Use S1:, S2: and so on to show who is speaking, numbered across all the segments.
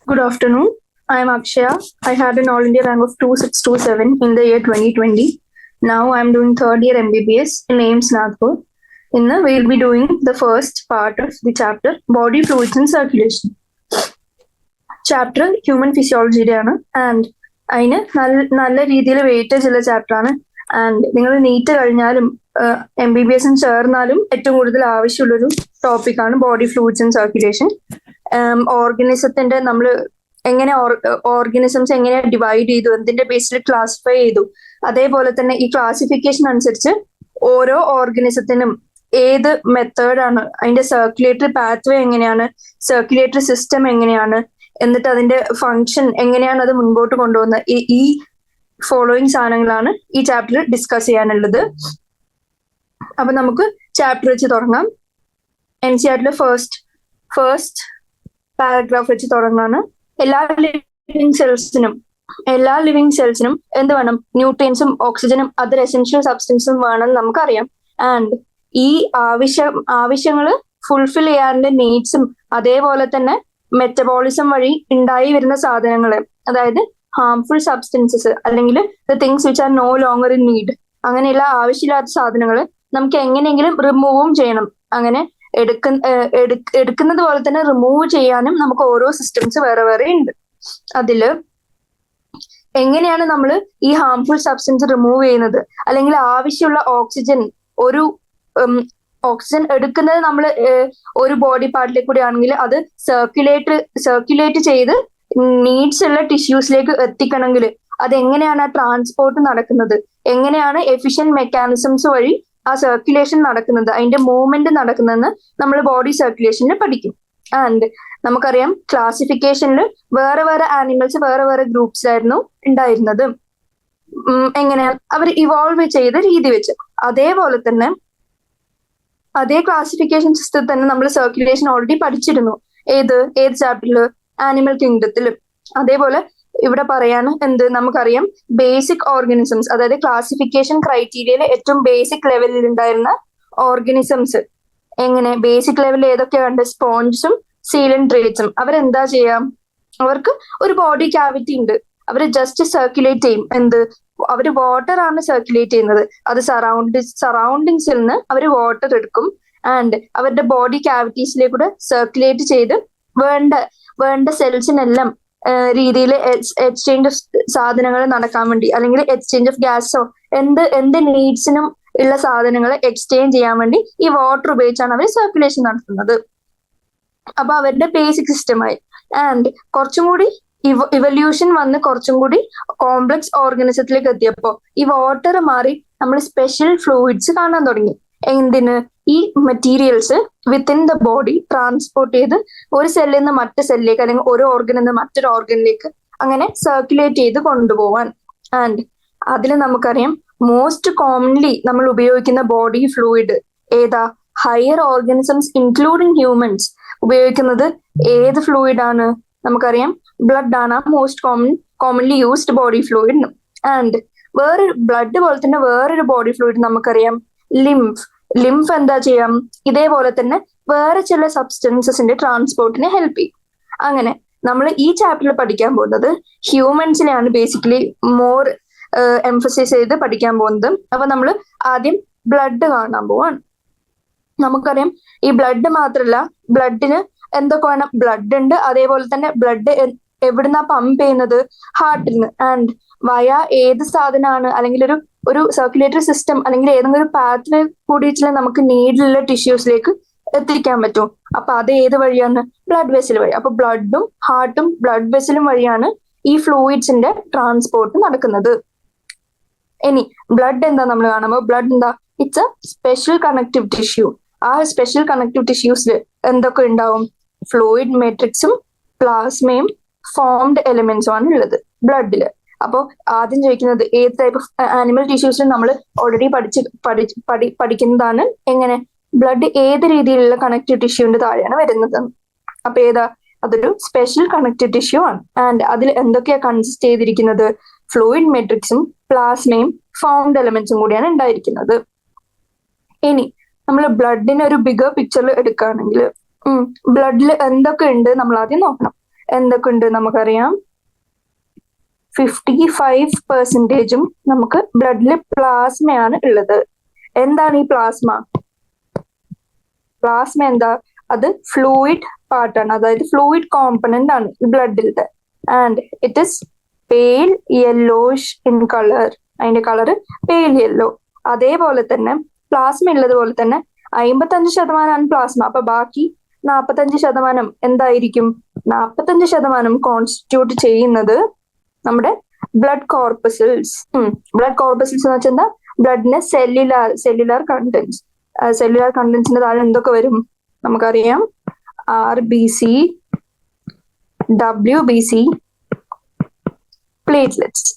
S1: Good afternoon. I am Akshaya. I had an All India rank of 2627 in the year 2020. Now I am doing third year MBBS in AIMS Nagpur. In we will be doing the first part of the chapter Body Fluids and Circulation. Chapter human ഫിസിയോളജിയുടെ ആണ് and അതിന് നല്ല രീതിയിൽ weightage ഉള്ള chapter ആണ്. And നിങ്ങൾ NEET കഴിഞ്ഞാലും MBBS ചേർന്നാലും ഏറ്റവും കൂടുതൽ ആവശ്യമുള്ളൊരു ടോപ്പിക്കാണ് ബോഡി ഫ്ലൂയിഡ്സ് ആൻഡ് സർക്കുലേഷൻ. ഓർഗനിസത്തിന്റെ നമ്മൾ എങ്ങനെ ഓർഗനിസംസ് എങ്ങനെ ഡിവൈഡ് ചെയ്തു, എന്തിന്റെ ബേസിൽ ക്ലാസിഫൈ ചെയ്തു, അതേപോലെ തന്നെ ഈ ക്ലാസിഫിക്കേഷൻ അനുസരിച്ച് ഓരോ ഓർഗനിസത്തിനും ഏത് മെത്തേഡാണ്, അതിന്റെ സർക്കുലേറ്ററി പാത്വേ എങ്ങനെയാണ്, സർക്കുലേറ്ററി സിസ്റ്റം എങ്ങനെയാണ്, എന്നിട്ട് അതിന്റെ ഫങ്ഷൻ എങ്ങനെയാണ് അത് മുൻപോട്ട് കൊണ്ടുപോകുന്നത്, ഈ ഫോളോയിങ് സാധനങ്ങളാണ് ഈ ചാപ്റ്ററിൽ ഡിസ്കസ് ചെയ്യാനുള്ളത്. അപ്പൊ നമുക്ക് ചാപ്റ്റർ വെച്ച് തുടങ്ങാം. NCERTയിലെ ഫസ്റ്റ് പാരഗ്രാഫ് വെച്ച് തുടങ്ങാണ്. എല്ലാ ലിവിങ് സെൽസിനും എന്ത് വേണം? ന്യൂട്രിയൻസും ഓക്സിജനും അതർ എസെൻഷ്യൽ സബ്സ്റ്റൻസും വേണമെന്ന് നമുക്കറിയാം. ആൻഡ് ഈ ആവശ്യങ്ങൾ ഫുൾഫിൽ ചെയ്യാനുള്ള നീഡ്സും അതേപോലെ തന്നെ മെറ്റബോളിസം വഴി ഉണ്ടായി വരുന്ന സാധനങ്ങൾ, അതായത് ഹാംഫുൾ സബ്സ്റ്റൻസസ് അല്ലെങ്കിൽ the things which are no longer in need, അങ്ങനെയുള്ള ആവശ്യമില്ലാത്ത സാധനങ്ങൾ നമുക്ക് എങ്ങനെയെങ്കിലും റിമൂവും ചെയ്യണം. അങ്ങനെ എടുക്കുന്നത് പോലെ തന്നെ റിമൂവ് ചെയ്യാനും നമുക്ക് ഓരോ സിസ്റ്റംസ് വേറെ വേറെ ഉണ്ട്. അതില് എങ്ങനെയാണ് നമ്മൾ ഈ ഹാംഫുൾ സബ്സ്റ്റൻസ് റിമൂവ് ചെയ്യുന്നത്, അല്ലെങ്കിൽ ആവശ്യമുള്ള ഓക്സിജൻ എടുക്കുന്നത് നമ്മൾ ഒരു ബോഡി പാർട്ടിലേക്ക് കൂടി ആണെങ്കിൽ അത് സർക്കുലേറ്റ് ചെയ്ത് നീഡ്സ് ഉള്ള ടിഷ്യൂസിലേക്ക് എത്തിക്കണമെങ്കിൽ അതെങ്ങനെയാണ് ആ ട്രാൻസ്പോർട്ട് നടക്കുന്നത്, എങ്ങനെയാണ് എഫിഷ്യന്റ് മെക്കാനിസംസ് വഴി ആ സർക്കുലേഷൻ നടക്കുന്നത്, അതിന്റെ മൂവ്മെന്റ് നടക്കുന്നതെന്ന് നമ്മൾ ബോഡി സർക്കുലേഷനിൽ പഠിക്കും. ആൻഡ് നമുക്കറിയാം ക്ലാസിഫിക്കേഷനിൽ വേറെ വേറെ ആനിമൽസ് വേറെ വേറെ ഗ്രൂപ്പ്സിലായിരുന്നു ഉണ്ടായിരുന്നത്. എങ്ങനെയാണ് അവർ ഇവോൾവ് ചെയ്ത രീതി വെച്ച്, അതേപോലെ തന്നെ അതേ ക്ലാസിഫിക്കേഷൻ സിസ്റ്റത്തിൽ തന്നെ നമ്മൾ സർക്കുലേഷൻ ഓൾറെഡി പഠിച്ചിരുന്നു. ഏത് ചാപ്റ്ററില്? ആനിമൽ കിങ്ഡത്തില്. അതേപോലെ ഇവിടെ പറയാണ് നമുക്കറിയാം ബേസിക് ഓർഗനിസംസ്, അതായത് ക്ലാസിഫിക്കേഷൻ ക്രൈറ്റീരിയയിലെ ഏറ്റവും ബേസിക് ലെവലിൽ ഉണ്ടായിരുന്ന ഓർഗനിസംസ്. എങ്ങനെ ബേസിക് ലെവലിൽ ഏതൊക്കെയാണ്? സ്പോഞ്ചസും സീലൻഡ്രേറ്റ്സും. അവരെന്താ ചെയ്യാം? അവർക്ക് ഒരു ബോഡി ക്യാവിറ്റി ഉണ്ട്. അവർ ജസ്റ്റ് സർക്കുലേറ്റ് ചെയ്യും. അവര് വാട്ടർ ആണ് സർക്കുലേറ്റ് ചെയ്യുന്നത്. അത് സറൗണ്ടിങ്സിൽ നിന്ന് അവർ വാട്ടർ എടുക്കും ആൻഡ് അവരുടെ ബോഡി ക്യാവിറ്റീസിലേക്കൂടെ സർക്കുലേറ്റ് ചെയ്ത് വേണ്ട സെൽസിനെല്ലാം രീതിയിൽ എക്സ്ചേഞ്ച് ഓഫ് സാധനങ്ങൾ നടക്കാൻ വേണ്ടി, അല്ലെങ്കിൽ എക്സ്ചേഞ്ച് ഓഫ് ഗ്യാസോ എന്ത് നീഡ്സിനും ഉള്ള സാധനങ്ങൾ എക്സ്ചേഞ്ച് ചെയ്യാൻ വേണ്ടി ഈ വാട്ടർ ഉപയോഗിച്ചാണ് അവർ സർക്കുലേഷൻ നടത്തുന്നത്. അപ്പൊ അവരുടെ ബേസിക് സിസ്റ്റമായി. ആൻഡ് കുറച്ചും കൂടി ഇവല്യൂഷൻ വന്ന് കുറച്ചും കൂടി കോംപ്ലക്സ് ഓർഗനിസത്തിലേക്ക് എത്തിയപ്പോ ഈ വാട്ടർ മാറി നമ്മൾ സ്പെഷ്യൽ ഫ്ലൂയിഡ്സ് കാണാൻ തുടങ്ങി. എന്തിന്? ഈ materials within the body transport ചെയ്ത് ഒരു സെല്ലിൽ നിന്ന് മറ്റു സെല്ലിലേക്ക്, അല്ലെങ്കിൽ ഒരു ഓർഗനിൽ നിന്ന് മറ്റൊരു ഓർഗനിലേക്ക് അങ്ങനെ സർക്കുലേറ്റ് ചെയ്ത് കൊണ്ടുപോവാൻ. ആൻഡ് അതിൽ നമുക്കറിയാം മോസ്റ്റ് കോമൺലി നമ്മൾ ഉപയോഗിക്കുന്ന ബോഡി ഫ്ലൂയിഡ് ഏതാ? ഹയർ ഓർഗനിസംസ് ഇൻക്ലൂഡിങ് ഹ്യൂമൻസ് ഉപയോഗിക്കുന്നത് ഏത് ഫ്ലൂയിഡ് ആണ്? നമുക്കറിയാം ബ്ലഡ് ആണ് most commonly used body fluid. And blood പോലെ തന്നെ വേറൊരു ബോഡി ഫ്ലൂയിഡ് നമുക്കറിയാം ലിംഫ് എന്താ ചെയ്യാം? ഇതേപോലെ തന്നെ വേറെ ചില സബ്സ്റ്റൻസസിന്റെ ട്രാൻസ്പോർട്ടിനെ ഹെൽപ്പ് ചെയ്യും. അങ്ങനെ നമ്മൾ ഈ ചാപ്റ്ററിൽ പഠിക്കാൻ പോകുന്നത് ഹ്യൂമൻസിനെയാണ് ബേസിക്കലി മോർ എംഫസൈസ് ചെയ്ത് പഠിക്കാൻ പോകുന്നത്. അപ്പൊ നമ്മൾ ആദ്യം ബ്ലഡ് കാണാൻ പോവാണ്. നമുക്കറിയാം ഈ ബ്ലഡ് മാത്രല്ല, ബ്ലഡിന് എന്തൊക്കെ വേണം? ബ്ലഡ് ഉണ്ട്. അതേപോലെ തന്നെ ബ്ലഡ് എവിടുന്നാ പമ്പ് ചെയ്യുന്നത്? ഹാർട്ടിൽ നിന്ന്. ആൻഡ് വയ ഏത് സാധനമാണ്, അല്ലെങ്കിൽ ഒരു സർക്കുലേറ്ററി സിസ്റ്റം അല്ലെങ്കിൽ ഏതെങ്കിലും ഒരു പാത്വേ കൂടിയിട്ടുള്ള നമുക്ക് നീഡിലുള്ള ടിഷ്യൂസിലേക്ക് എത്തിക്കാൻ പറ്റും. അപ്പൊ അത് ഏത് വഴിയാണ്? ബ്ലഡ് വെസൽ വഴി. അപ്പൊ ബ്ലഡും ഹാർട്ടും ബ്ലഡ് വെസലും വഴിയാണ് ഈ ഫ്ലൂയിഡ്സിന്റെ ട്രാൻസ്പോർട്ട് നടക്കുന്നത്. ഇനി ബ്ലഡ് എന്താ നമ്മൾ കാണുമ്പോൾ ബ്ലഡ് എന്താ? It's A special connective tissue. ആ സ്പെഷ്യൽ കണക്റ്റീവ് ടിഷ്യൂസിൽ എന്തൊക്കെ ഉണ്ടാവും? ഫ്ലൂയിഡ് മെട്രിക്സും പ്ലാസ്മയും ഫോംഡ് എലിമെന്റ്സും ആണ് ഉള്ളത് ബ്ലഡില്. അപ്പോൾ ആദ്യം ചോദിക്കുന്നത് ഏത് ടൈപ്പ് ഓഫ് ആനിമൽ ടിഷ്യൂസിൽ നമ്മൾ ഓൾറെഡി പഠിക്കുന്നതാണ്. എങ്ങനെ ബ്ലഡ് ഏത് രീതിയിലുള്ള കണക്റ്റീവ് ടിഷ്യൂവിന്റെ താഴെയാണ് വരുന്നത്. അപ്പൊ ഏതാ? അതൊരു സ്പെഷ്യൽ കണക്റ്റീവ് ടിഷ്യൂ ആണ്. ആൻഡ് അതിൽ എന്തൊക്കെയാ കൺസിസ്റ്റ് ചെയ്തിരിക്കുന്നത്? ഫ്ലൂയിഡ് മെട്രിക്സും പ്ലാസ്മയും ഫോംഡ് എലിമെന്റ്സും കൂടിയാണ് ഉണ്ടായിരിക്കുന്നത്. ഇനി നമ്മൾ ബ്ലഡിനെ ഒരു ബിഗർ പിക്ചറിൽ എടുക്കുകയാണെങ്കിൽ ബ്ലഡിൽ എന്തൊക്കെ ഉണ്ട് നമ്മൾ ആദ്യം നോക്കണം. എന്തൊക്കെയുണ്ട് നമുക്കറിയാം. 55% നമുക്ക് ബ്ലഡിൽ പ്ലാസ്മയാണ് ഉള്ളത്. എന്താണ് ഈ പ്ലാസ്മ? പ്ലാസ്മ എന്താ? അത് ഫ്ലൂയിഡ് പാർട്ടാണ്, അതായത് ഫ്ലൂയിഡ് കോമ്പണന്റ് ആണ് ഈ ബ്ലഡിലത്തെ. And it is pale yellowish in colour. അതിന്റെ കളർ പെയിൽ യെല്ലോ. അതേപോലെ തന്നെ പ്ലാസ്മ ഉള്ളത് പോലെ തന്നെ 55% പ്ലാസ്മ. അപ്പൊ ബാക്കി 45% എന്തായിരിക്കും? 45% കോൺസ്റ്റിറ്റ്യൂട്ട് ചെയ്യുന്നത് നമ്മുടെ ബ്ലഡ് കോർപ്പസിൽസ്. ബ്ലഡ് കോർപ്പസിൽസ് എന്ന് വെച്ചാൽ എന്താ? ബ്ലഡിന്റെ സെല്ലുലാർ കണ്ടന്റ്സ്. സെല്ലുലാർ കണ്ടന്റ്സിന്റെ താഴെ എന്തൊക്കെ വരും നമുക്കറിയാം. RBC, WBC, platelets.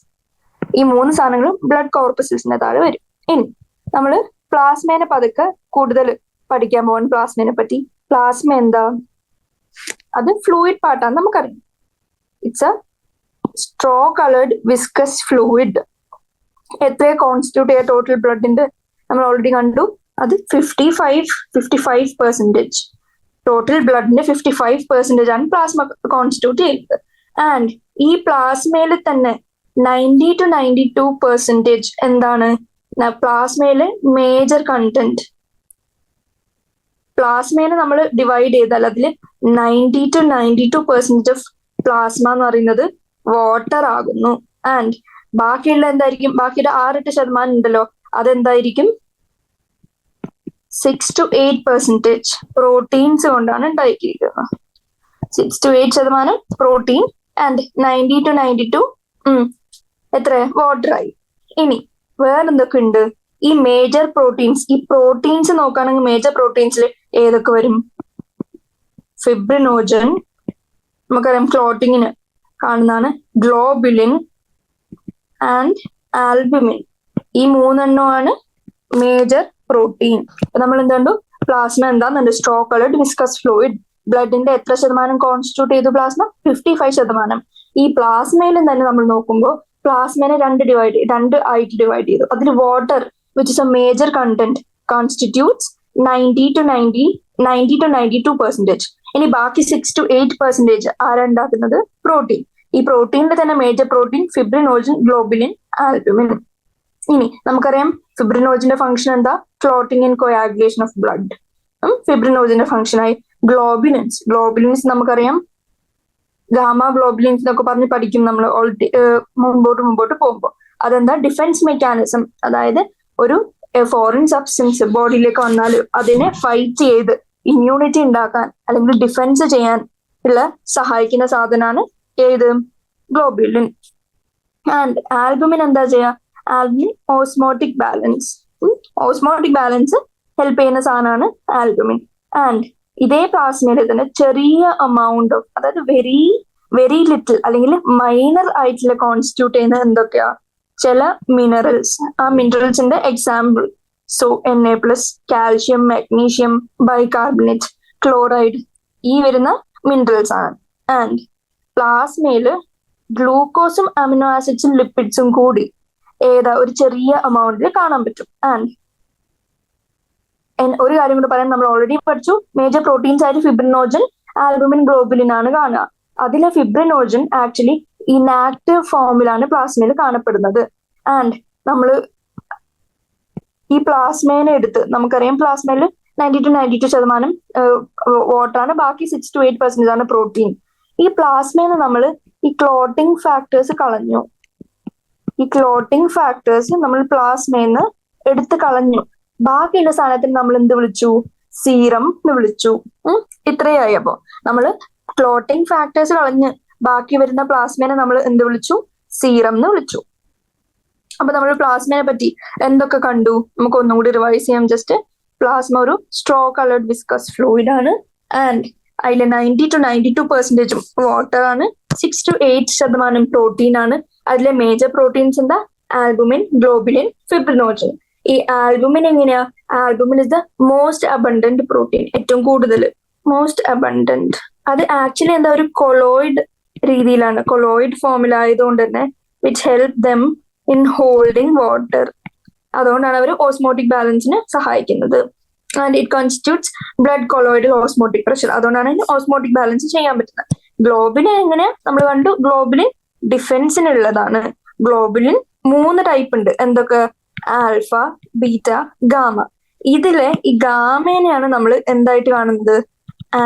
S1: ഈ 3 സാധനങ്ങളും ബ്ലഡ് കോർപ്പസിൽസിന്റെ താഴെ വരും. ഇനി നമ്മള് പ്ലാസ്മേനെ പതുക്കെ കൂടുതൽ പഠിക്കാൻ പോകാൻ പ്ലാസ്മേനെ പറ്റി. പ്ലാസ്മ എന്താ? അത് ഫ്ലൂയിഡ് പാർട്ടാണ് നമുക്കറിയാം. It's A straw coloured viscous fluid. എത്ര കോൺസ്റ്റിറ്റ്യൂട്ട് ചെയ്യുക ടോട്ടൽ ബ്ലഡിന്റെ? നമ്മൾ ഓൾറെഡി കണ്ടു. അത് 55%. ടോട്ടൽ ബ്ലഡിന്റെ 55% ആണ് പ്ലാസ്മ കോൺസ്റ്റിറ്റ്യൂട്ട് ചെയ്യുന്നത്. ആൻഡ് ഈ പ്ലാസ്മയിൽ തന്നെ 90 to 92% എന്താണ്? പ്ലാസ്മയിലെ മേജർ കണ്ടന്റ്. പ്ലാസ്മേനെ നമ്മൾ ഡിവൈഡ് ചെയ്താൽ അതിൽ 90 to 92% ഓഫ് പ്ലാസ്മ എന്ന് പറയുന്നത് വാട്ടർ ആകുന്നു. ആൻഡ് ബാക്കിയുള്ള എന്തായിരിക്കും? ബാക്കിയുടെ 6-8% ഉണ്ടല്ലോ, അതെന്തായിരിക്കും? 6 to 8% പ്രോട്ടീൻസ് കൊണ്ടാണ് ഉണ്ടാക്കിയിരിക്കുന്നത്. 6 to 8% പ്രോട്ടീൻ ആൻഡ് 90 to 92 എത്ര? വാട്ടർ ആയി. ഇനി വേറെന്തൊക്കെ ഉണ്ട്? ഈ മേജർ പ്രോട്ടീൻസ്. ഈ പ്രോട്ടീൻസ് നോക്കുകയാണെങ്കിൽ മേജർ പ്രോട്ടീൻസിൽ ഏതൊക്കെ വരും? ഫിബ്രിനോജൻ, നമുക്കറിയാം ക്ലോട്ടിങ്ങിന് കാണുന്നതാണ്. Globulin and albumin. ഈ 3 എണ്ണമാണ് മേജർ പ്രോട്ടീൻ. നമ്മൾ എന്ത് കണ്ടു? പ്ലാസ്മ എന്താന്നുണ്ട്? Straw coloured viscous fluid. ബ്ലഡിന്റെ എത്ര ശതമാനം കോൺസ്റ്റിറ്റ്യൂട്ട് ചെയ്തു പ്ലാസ്മ? 55%. ഈ പ്ലാസ്മയിലും തന്നെ നമ്മൾ നോക്കുമ്പോൾ പ്ലാസ്മേനെ രണ്ട് ആയിട്ട് ഡിവൈഡ് ചെയ്തു. അതിൽ water which is A major content constitutes 90 to 92%. ഇനി ബാക്കി 6 to 8% ആരാ ഉണ്ടാക്കുന്നത്? പ്രോട്ടീൻ. ഈ പ്രോട്ടീനിൽ തന്നെ major protein fibrinogen, globulin, albumin. ഇനി നമുക്കറിയാം ഫിബ്രിനോജിന്റെ ഫംഗ്ഷൻ എന്താ? Clotting and coagulation of blood. ഫിബ്രിനോജിന്റെ ഫംഗ്ഷനായി ഗ്ലോബുലിൻസ് നമുക്കറിയാം. ഗാമ ഗ്ലോബുലിൻസ് എന്നൊക്കെ പറഞ്ഞ് പഠിക്കും നമ്മൾ ഓൾറെഡി മുമ്പോട്ട് പോകുമ്പോൾ. അതെന്താ? Defence mechanism. അതായത് ഒരു ഫോറിൻ സബ്സ്റ്റൻസ് ബോഡിയിലേക്ക് വന്നാൽ അതിനെ ഫൈറ്റ് ചെയ്ത് ഇമ്മ്യൂണിറ്റി ഉണ്ടാക്കാൻ അല്ലെങ്കിൽ ഡിഫെൻസ് ചെയ്യാൻ ഉള്ള സഹായിക്കുന്ന സാധനമാണ് ഏത്? ഗ്ലോബുലിൻ. ആൻഡ് ആൽബുമിൻ എന്താ ചെയ്യാ? Albumin osmotic balance. Osmotic balance help ചെയ്യുന്ന സാധനമാണ് ആൽബുമിൻ. ആൻഡ് ഇതേ പ്ലാസ്മയിൽ തന്നെ ചെറിയ എമൗണ്ട് ഓഫ്, അതായത് വെരി ലിറ്റിൽ അല്ലെങ്കിൽ മൈനർ ആയിട്ടുള്ള കോൺസ്റ്റിറ്റ്യൂട്ട് ചെയ്യുന്ന എന്തൊക്കെയാ? ചില മിനറൽസ്. ആ മിനറൽസിന്റെ example Na+, calcium, magnesium, bicarbonate, chloride, ഈ വരുന്ന മിനറൽസ് ആണ്. ആൻഡ് പ്ലാസ്മയില് ഗ്ലൂക്കോസും അമിനോ ആസിഡ്സും ലിപ്പിഡ്സും കൂടി ഒരു ചെറിയ എമൗണ്ടിൽ കാണാൻ പറ്റും. ആൻഡ് ഒരു കാര്യം കൂടെ പറയാൻ, നമ്മൾ ഓൾറെഡി പഠിച്ചു മേജർ പ്രോട്ടീൻസ് ആയിട്ട് ഫിബ്രിനോജൻ, ആൽബുമിൻ, ഗ്ലോബുലിൻ ആണ് കാണുക. അതിലെ ഫിബ്രിനോജൻ ആക്ച്വലി ഇനാക്റ്റീവ് ഫോമിലാണ് പ്ലാസ്മയിൽ കാണപ്പെടുന്നത്. ആൻഡ് നമ്മൾ ഈ പ്ലാസ്മേനെ എടുത്ത് നമുക്കറിയാം പ്ലാസ്മയിൽ 90 to 92% വാട്ടറാണ്, ബാക്കി 6 to 8% ആണ് പ്രോട്ടീൻ. ഈ പ്ലാസ്മേനെ നമ്മൾ ഈ ക്ലോട്ടിംഗ് ഫാക്ടേഴ്സ് കളഞ്ഞു. ഈ ക്ലോട്ടിംഗ് ഫാക്ടേഴ്സ് നമ്മൾ പ്ലാസ്മേന്ന് എടുത്ത് കളഞ്ഞു. ബാക്കിയുള്ള സാധനത്തിന് നമ്മൾ എന്ത് വിളിച്ചു? സീറം എന്ന് വിളിച്ചു. ഇത്രയായി. അപ്പോ നമ്മള് ക്ലോട്ടിംഗ് ഫാക്ടേഴ്സ് കളഞ്ഞ് ബാക്കി വരുന്ന പ്ലാസ്മേനെ നമ്മൾ എന്ത് വിളിച്ചു? സീറം എന്ന് വിളിച്ചു. അപ്പൊ നമ്മൾ പ്ലാസ്മയെ പറ്റി എന്തൊക്കെ കണ്ടു? നമുക്ക് ഒന്നും കൂടി റിവൈസ് ചെയ്യാം. ജസ്റ്റ് പ്ലാസ്മ ഒരു സ്ട്രോ കളേർഡ് വിസ്കസ് ഫ്ലൂയിഡ് ആണ്. ആൻഡ് അതിൽ 90 to 92% വാട്ടർ ആണ്. 6 to 8% പ്രോട്ടീൻ ആണ്. അതിലെ മേജർ പ്രോട്ടീൻസ് എന്താ? Albumin, globulin, ഫിബ്രിനോജൻ. ഈ ആൽബുമിൻ എങ്ങനെയാ? Albumin is the most abundant protein. ഏറ്റവും കൂടുതൽ മോസ്റ്റ് അബണ്ടന്റ്. അത് ആക്ച്വലി എന്താ? ഒരു കൊളോയിഡ് രീതിയിലാണ്, കൊളോയിഡ് ഫോമിലായതുകൊണ്ട് തന്നെ which help them in holding water. അതുകൊണ്ടാണ് അവർ ഓസ്മോട്ടിക് ബാലൻസിന് സഹായിക്കുന്നത്. And it constitutes blood colloidal osmotic pressure. അതുകൊണ്ടാണ് ഓസ്മോട്ടിക് ബാലൻസ് ചെയ്യാൻ പറ്റുന്നത്. ഗ്ലോബിന് എങ്ങനെ നമ്മൾ കണ്ടു, ഗ്ലോബിന് ഡിഫെൻസിനുള്ളതാണ്. ഗ്ലോബുലിൻ 3 ടൈപ്പ് ഉണ്ട്. എന്തൊക്കെ? Alpha, beta, gamma. ഇതിലെ ഈ ഗാമേനെയാണ് നമ്മൾ എന്തായിട്ട് കാണുന്നത്?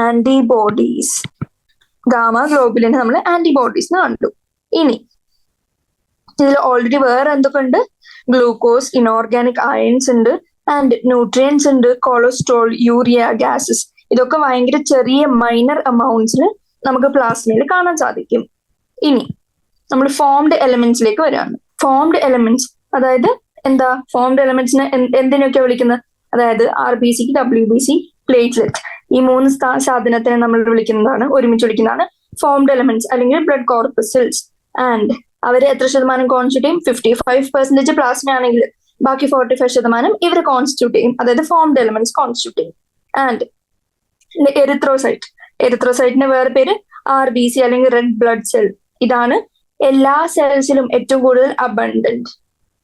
S1: ആന്റിബോഡീസ്. ഗാമ ഗ്ലോബുലിനെ നമ്മൾ ആന്റിബോഡീസ് എന്ന് കണ്ടു. ഇനി ഇതിൽ ഓൾറെഡി വേറെ എന്തൊക്കെ ഉണ്ട്? ഗ്ലൂക്കോസ്, ഇനോർഗാനിക് അയൺസ് ഉണ്ട്, ആൻഡ് ന്യൂട്രിയൻസ് ഉണ്ട്, കൊളസ്ട്രോൾ, യൂറിയ, ഗ്യാസസ്. ഇതൊക്കെ ഭയങ്കര ചെറിയ മൈനർ അമൗണ്ട്സിൽ നമുക്ക് പ്ലാസ്മയിൽ കാണാൻ സാധിക്കും. ഇനി നമ്മൾ ഫോംഡ് എലമെന്റ്സിലേക്ക് വരികയാണ്. ഫോംഡ് എലമെന്റ്സ് അതായത് എന്താ? ഫോംഡ് എലമെന്റ്സിനെ എന്തിനൊക്കെ വിളിക്കുന്നത്? അതായത് RBC, WBC, പ്ലേറ്റ്ലെറ്റ്, ഈ 3 സാധനത്തിനെ നമ്മൾ വിളിക്കുന്നതാണ്, ഒരുമിച്ച് വിളിക്കുന്നതാണ് ഫോംഡ് എലമെന്റ്സ് അല്ലെങ്കിൽ ബ്ലഡ് കോർപ്പസൽസ്. ആൻഡ് അവര് എത്ര ശതമാനം കോൺസ്റ്റിറ്റ്യൂട്ട് ചെയ്യും? 55% പ്ലാസ്മ ആണെങ്കിൽ ബാക്കി 45% ഇവർ കോൺസ്റ്റിറ്റ്യൂട്ട് ചെയ്യും, അതായത് ഫോംഡ് എലമെന്റ്സ് കോൺസ്റ്റിറ്റ്യൂട്ട് ചെയ്യും. ആൻഡ് എറിത്രോസൈറ്റ്, എറിത്രോസൈറ്റിന്റെ വേറെ പേര് RBC അല്ലെങ്കിൽ റെഡ് ബ്ലഡ് സെൽ. ഇതാണ് എല്ലാ സെൽസിലും ഏറ്റവും കൂടുതൽ abundant,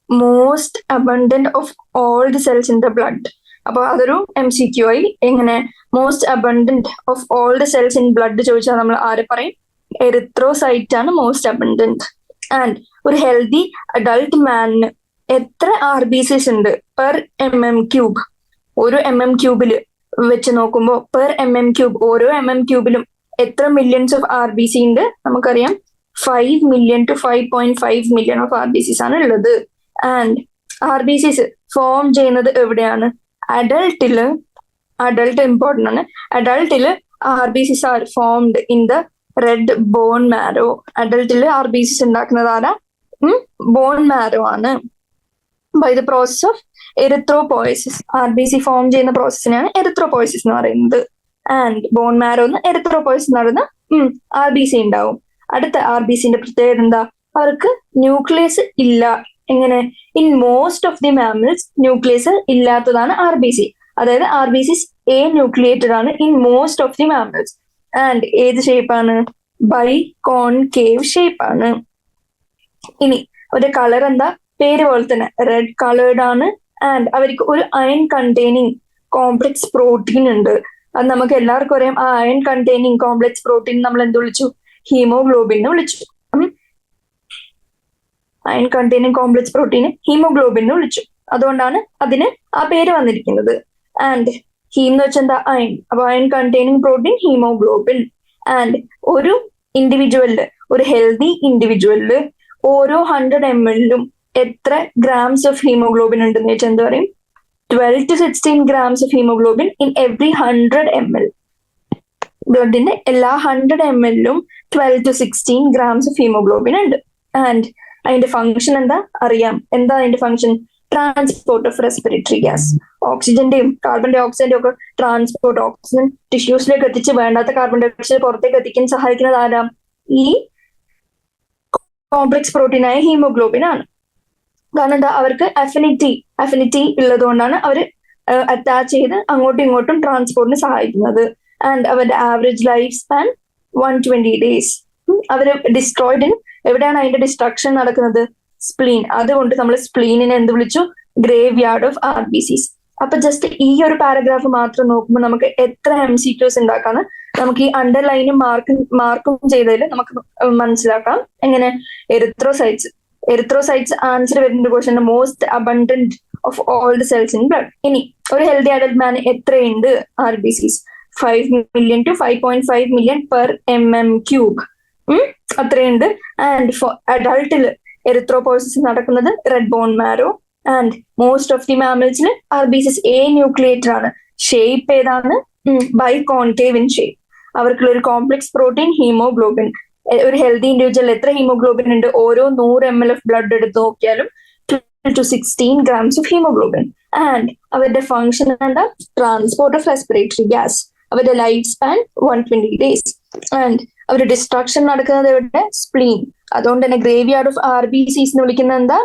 S1: most abundant of all the cells in the blood. അപ്പൊ അതൊരു MCQ ആയി. എങ്ങനെ? Most abundant of all the cells in blood ചോദിച്ചാൽ നമ്മൾ ആരെ പറയും? എറിത്രോസൈറ്റ് ആണ് മോസ്റ്റ് അബണ്ടന്റ്. ആൻഡ് ഒരു ഹെൽത്തി അഡൾട്ട് മാനിന് എത്ര RBCs ഉണ്ട് പെർ mm³? ഒരു mm³ വെച്ച് നോക്കുമ്പോൾ പെർ mm³, ഓരോ mm³ എത്ര മില്യൺസ് ഓഫ് RBC ഉണ്ട്? നമുക്കറിയാം 5 million to 5.5 million of RBCs ആണ് ഉള്ളത്. ആൻഡ് RBCs ഫോം ചെയ്യുന്നത് എവിടെയാണ്? അഡൾട്ടില്. അഡൾട്ട് ഇമ്പോർട്ടൻ്റ് ആണ്. അഡൾട്ടില് RBCs are formed in the red bone marrow. അഡൾട്ടില് RBCs ഉണ്ടാക്കുന്നത് ആരാ? ബോൺ മാരോ ആണ്. By the process of erythropoiesis. RBC form ചെയ്യുന്ന പ്രോസസ്സിനാണ് എറിത്രോപോയസിസ് എന്ന് പറയുന്നത്. ആൻഡ് ബോൺ മാരോന്ന് എറിത്രോപോയസിസ് നടന്ന RBC ഉണ്ടാവും. അടുത്ത RBCന്റെ പ്രത്യേകത എന്താ? അവർക്ക് ന്യൂക്ലിയസ് ഇല്ല. എങ്ങനെ? In most of the mammals nucleus ഇല്ലാത്തതാണ് RBC. അതായത് RBCs A ന്യൂക്ലിയേറ്റഡ് ആണ് in most of the mammals. And ഏത് ഷേപ്പാണ്? ബൈ കോൺകേവ് ഷേപ്പാണ്. ഇനി അവരുടെ കളർ എന്താ? പേര് പോലെ തന്നെ റെഡ് കളേർഡ് ആണ്. ആൻഡ് അവർക്ക് ഒരു അയൺ കണ്ടെയ്നിങ് കോംപ്ലക്സ് പ്രോട്ടീൻ ഉണ്ട്. അത് നമുക്ക് എല്ലാവർക്കും അറിയാം. ആ അയൺ കണ്ടെയ്നിങ് കോംപ്ലക്സ് പ്രോട്ടീൻ നമ്മൾ എന്ത് വിളിച്ചു? ഹീമോഗ്ലോബിൻ എന്ന് വിളിച്ചു. Iron containing complex protein haemoglobin എന്ന് വിളിച്ചു. അതുകൊണ്ടാണ് അതിന് ആ പേര് വന്നിരിക്കുന്നത്. ആൻഡ് ഹീം എന്ന് വെച്ചാൽ എന്താ? അയൺ. അപ്പൊ iron containing protein haemoglobin. And ഒരു ഇൻഡിവിജ്വലില്, ഒരു ഹെൽത്തി ഇൻഡിവിജ്വലില് ഓരോ 100 ml എത്ര ഗ്രാംസ് ഓഫ് ഹീമോഗ്ലോബിൻ ഉണ്ടെന്ന് വെച്ചാൽ എന്താ പറയും? 12 to 16 grams of hemoglobin in every 100 ml. ബ്ലഡിന്റെ എല്ലാ 100 ml 12 to 16 grams of hemoglobin ഉണ്ട്. ആൻഡ് അതിന്റെ ഫംഗ്ഷൻ എന്താ? അറിയാം. എന്താ അതിന്റെ function? Transport of respiratory gas. ഓക്സിജന്റെയും കാർബൺ ഡൈ ഓക്സൈഡിന്റെയും ഒക്കെ ട്രാൻസ്പോർട്ട്, ഓക്സിജൻ ടിഷ്യൂസിലേക്ക് എത്തിച്ച് വേണ്ടാത്ത കാർബൺ ഡൈ ഓക്സൈഡ് പുറത്തേക്ക് എത്തിക്കാൻ സഹായിക്കുന്നത് ആരാം? ഈ കോംപ്ലക്സ് പ്രോട്ടീനായ ഹീമോഗ്ലോബിൻ ആണ്. കാരണം എന്താ? അവർക്ക് അഫിനിറ്റി ഉള്ളത് കൊണ്ടാണ് അവർ അറ്റാച്ച് ചെയ്ത് അങ്ങോട്ടും ഇങ്ങോട്ടും ട്രാൻസ്പോർട്ടിന് സഹായിക്കുന്നത്. ആൻഡ് അവരുടെ ആവറേജ് ലൈഫ് സ്പാൻ 120 days. അവർ ഡിസ്ട്രോയിഡ് എവിടെയാണ് അതിന്റെ ഡിസ്ട്രക്ഷൻ നടക്കുന്നത്? സ്പ്ലീൻ. അതുകൊണ്ട് നമ്മൾ സ്പ്ലീനിനെ എന്ത് വിളിച്ചു? Grave yard of RBCs. അപ്പൊ ജസ്റ്റ് ഈ ഒരു പാരഗ്രാഫ് മാത്രം നോക്കുമ്പോൾ നമുക്ക് എത്ര MCQs ഉണ്ടാക്കാന്ന് നമുക്ക് ഈ അണ്ടർലൈനും മാർക്കും ചെയ്തതിൽ നമുക്ക് മനസ്സിലാക്കാം. എങ്ങനെ? എറിത്രോസൈറ്റ്സ് ആൻസർ വരുന്ന question most abundant of all the cells in blood. ഇനി ഒരു ഹെൽത്തി അഡൽട്ട് മാൻ എത്രയുണ്ട് RBCs? 5 million to 5.5 million per mm³. അത്രയുണ്ട്. ആൻഡ് ഫോർ അഡൾട്ടില് എറിത്രോപോയസിസ് നടക്കുന്നത് red bone marrow. And most of the മാമൽസിൽ RBCs A ന്യൂക്ലിയേറ്റഡ് ആണ്. Shape ഏതാണ്? Biconcave in shape. അവർക്കുള്ള ഒരു കോംപ്ലക്സ് പ്രോട്ടീൻ ഹീമോഗ്ലോബിൻ. ഒരു ഹെൽത്തി ഇൻഡിവിജ്വൽ എത്ര ഹീമോഗ്ലോബിൻ ഉണ്ട്? ഓരോ 100 ml ഓഫ് ബ്ലഡ് എടുത്ത് നോക്കിയാലും 12 to 16 grams of haemoglobin. And അവരുടെ ഫംഗ്ഷൻ എന്താ? Transport of respiratory gas. അവരുടെ ലൈഫ് സ്പാൻ 120 days. ആൻഡ് അവരുടെ ഡിസ്ട്രക്ഷൻ നടക്കുന്നത് എവിടെ? സ്പ്ലീൻ. അതുകൊണ്ട് തന്നെ ഗ്രേവ് യാർഡ് ഓഫ് RBCs എന്ന് വിളിക്കുന്നത് എന്താ?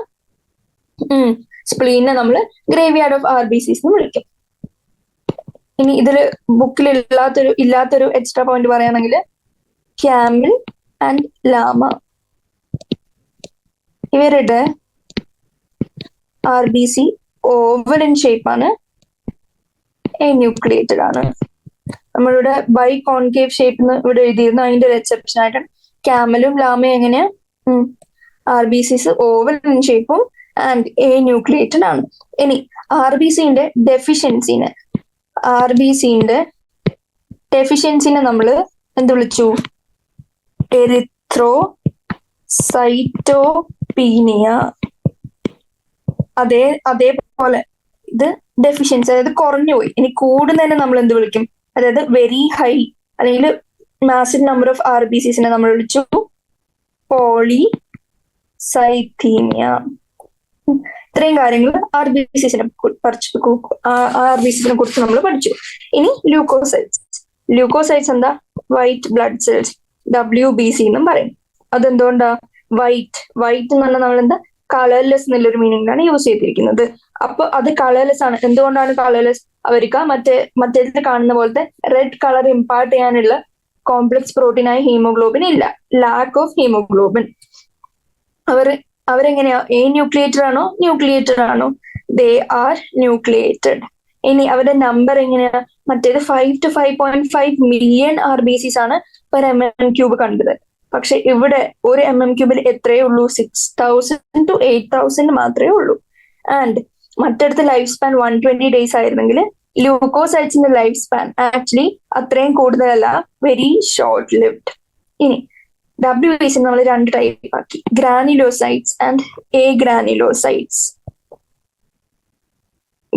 S1: സ്പ്ലീനെ നമ്മൾ ഗ്രേവ് യാർഡ് ഓഫ് RBCs എന്ന് വിളിക്കും. ഇനി ഇതില് ബുക്കിൽ ഇല്ലാത്തൊരു എക്സ്ട്രാ പോയിന്റ് പറയുകയാണെങ്കിൽ ക്യാമൽ ആൻഡ് ലാമ, ഇവരുടെ RBC ഓവൽ ഇൻ ഷേപ്പ് ആണ്, A ന്യൂക്ലിയേറ്റഡ് ആണ്. നമ്മളുടെ ബൈ കോൺകേവ് ഷേപ്പ് എന്ന് ഇവിടെ എഴുതിയിരുന്നു. അതിന്റെ ഒരു എക്സെപ്ഷൻ ആയിട്ടാണ് ക്യാമലും ലാമയും എങ്ങനെയാ R B Cs oval in ഷേപ്പും ആൻഡ് എ ന്യൂക്ലിയേറ്റഡ് ആണ്. ഇനി ആർ ബി സിന്റെ ഡെഫിഷ്യൻസിനെ നമ്മൾ എന്ത് വിളിച്ചു? എറിത്രോസൈറ്റോപീനിയ. അതേപോലെ ഇത് ഡെഫിഷ്യൻസി, അതായത് കുറഞ്ഞു പോയി. ഇനി കൂടുന്നതിനെ നമ്മൾ എന്ത് വിളിക്കും? അതായത് വെരി ഹൈ അല്ലെങ്കിൽ massive number of R B സിസിനെ നമ്മൾ വിളിച്ചു പോളിസൈത്തീമിയ. ഇത്രയും കാര്യങ്ങൾ ആർ ബി സിസിനെ കുറിച്ച് നമ്മൾ പഠിച്ചു. ഇനി ല്യൂക്കോസൈറ്റ്സ് എന്താ? വൈറ്റ് ബ്ലഡ് സെൽസ്, WBC എന്നും പറയും. അതെന്തുകൊണ്ടാ വൈറ്റ് എന്ന് പറഞ്ഞാൽ നമ്മൾ എന്താ കളർലെസ് എന്നുള്ളൊരു മീനിങ്ങിലാണ് യൂസ് ചെയ്തിരിക്കുന്നത്. അപ്പൊ അത് കളർലെസ് ആണ്. എന്തുകൊണ്ടാണ് കളർലെസ്? അവർക്ക് മറ്റേതിൽ കാണുന്ന പോലത്തെ റെഡ് കളർ ഇമ്പാർട്ട് ചെയ്യാനുള്ള കോംപ്ലക്സ് പ്രോട്ടീനായ ഹീമോഗ്ലോബിൻ ഇല്ല. Lack of haemoglobin. അവരെങ്ങനെയാ? എ ന്യൂക്ലിയേറ്റഡ് ആണോ? They are nucleated. ഇനി അവരുടെ നമ്പർ എങ്ങനെയാ? മറ്റേത് 5 to 5.5 മില്യൺ RBCs ആണ് പെർ mm³ കണ്ടത്. പക്ഷെ ഇവിടെ ഒരു mm³ എത്രയേ ഉള്ളൂ? 6,000 to 8,000 മാത്രമേ ഉള്ളൂ. ആൻഡ് മറ്റടുത്ത് ലൈഫ് സ്പാൻ 120 days ആയിരുന്നെങ്കിൽ ല്യൂക്കോസൈറ്റ്സിന്റെ ലൈഫ് സ്പാൻ ആക്ച്വലി അത്രയും കൂടുതലല്ല, വെരി ഷോർട്ട് ലിവ്ഡ്. ഇനി WBC നമ്മൾ 2 ടൈപ്പ് ആക്കി, ഗ്രാനുലോസൈറ്റ്സ് ആൻഡ് എഗ്രാനുലോസൈറ്റ്സ്.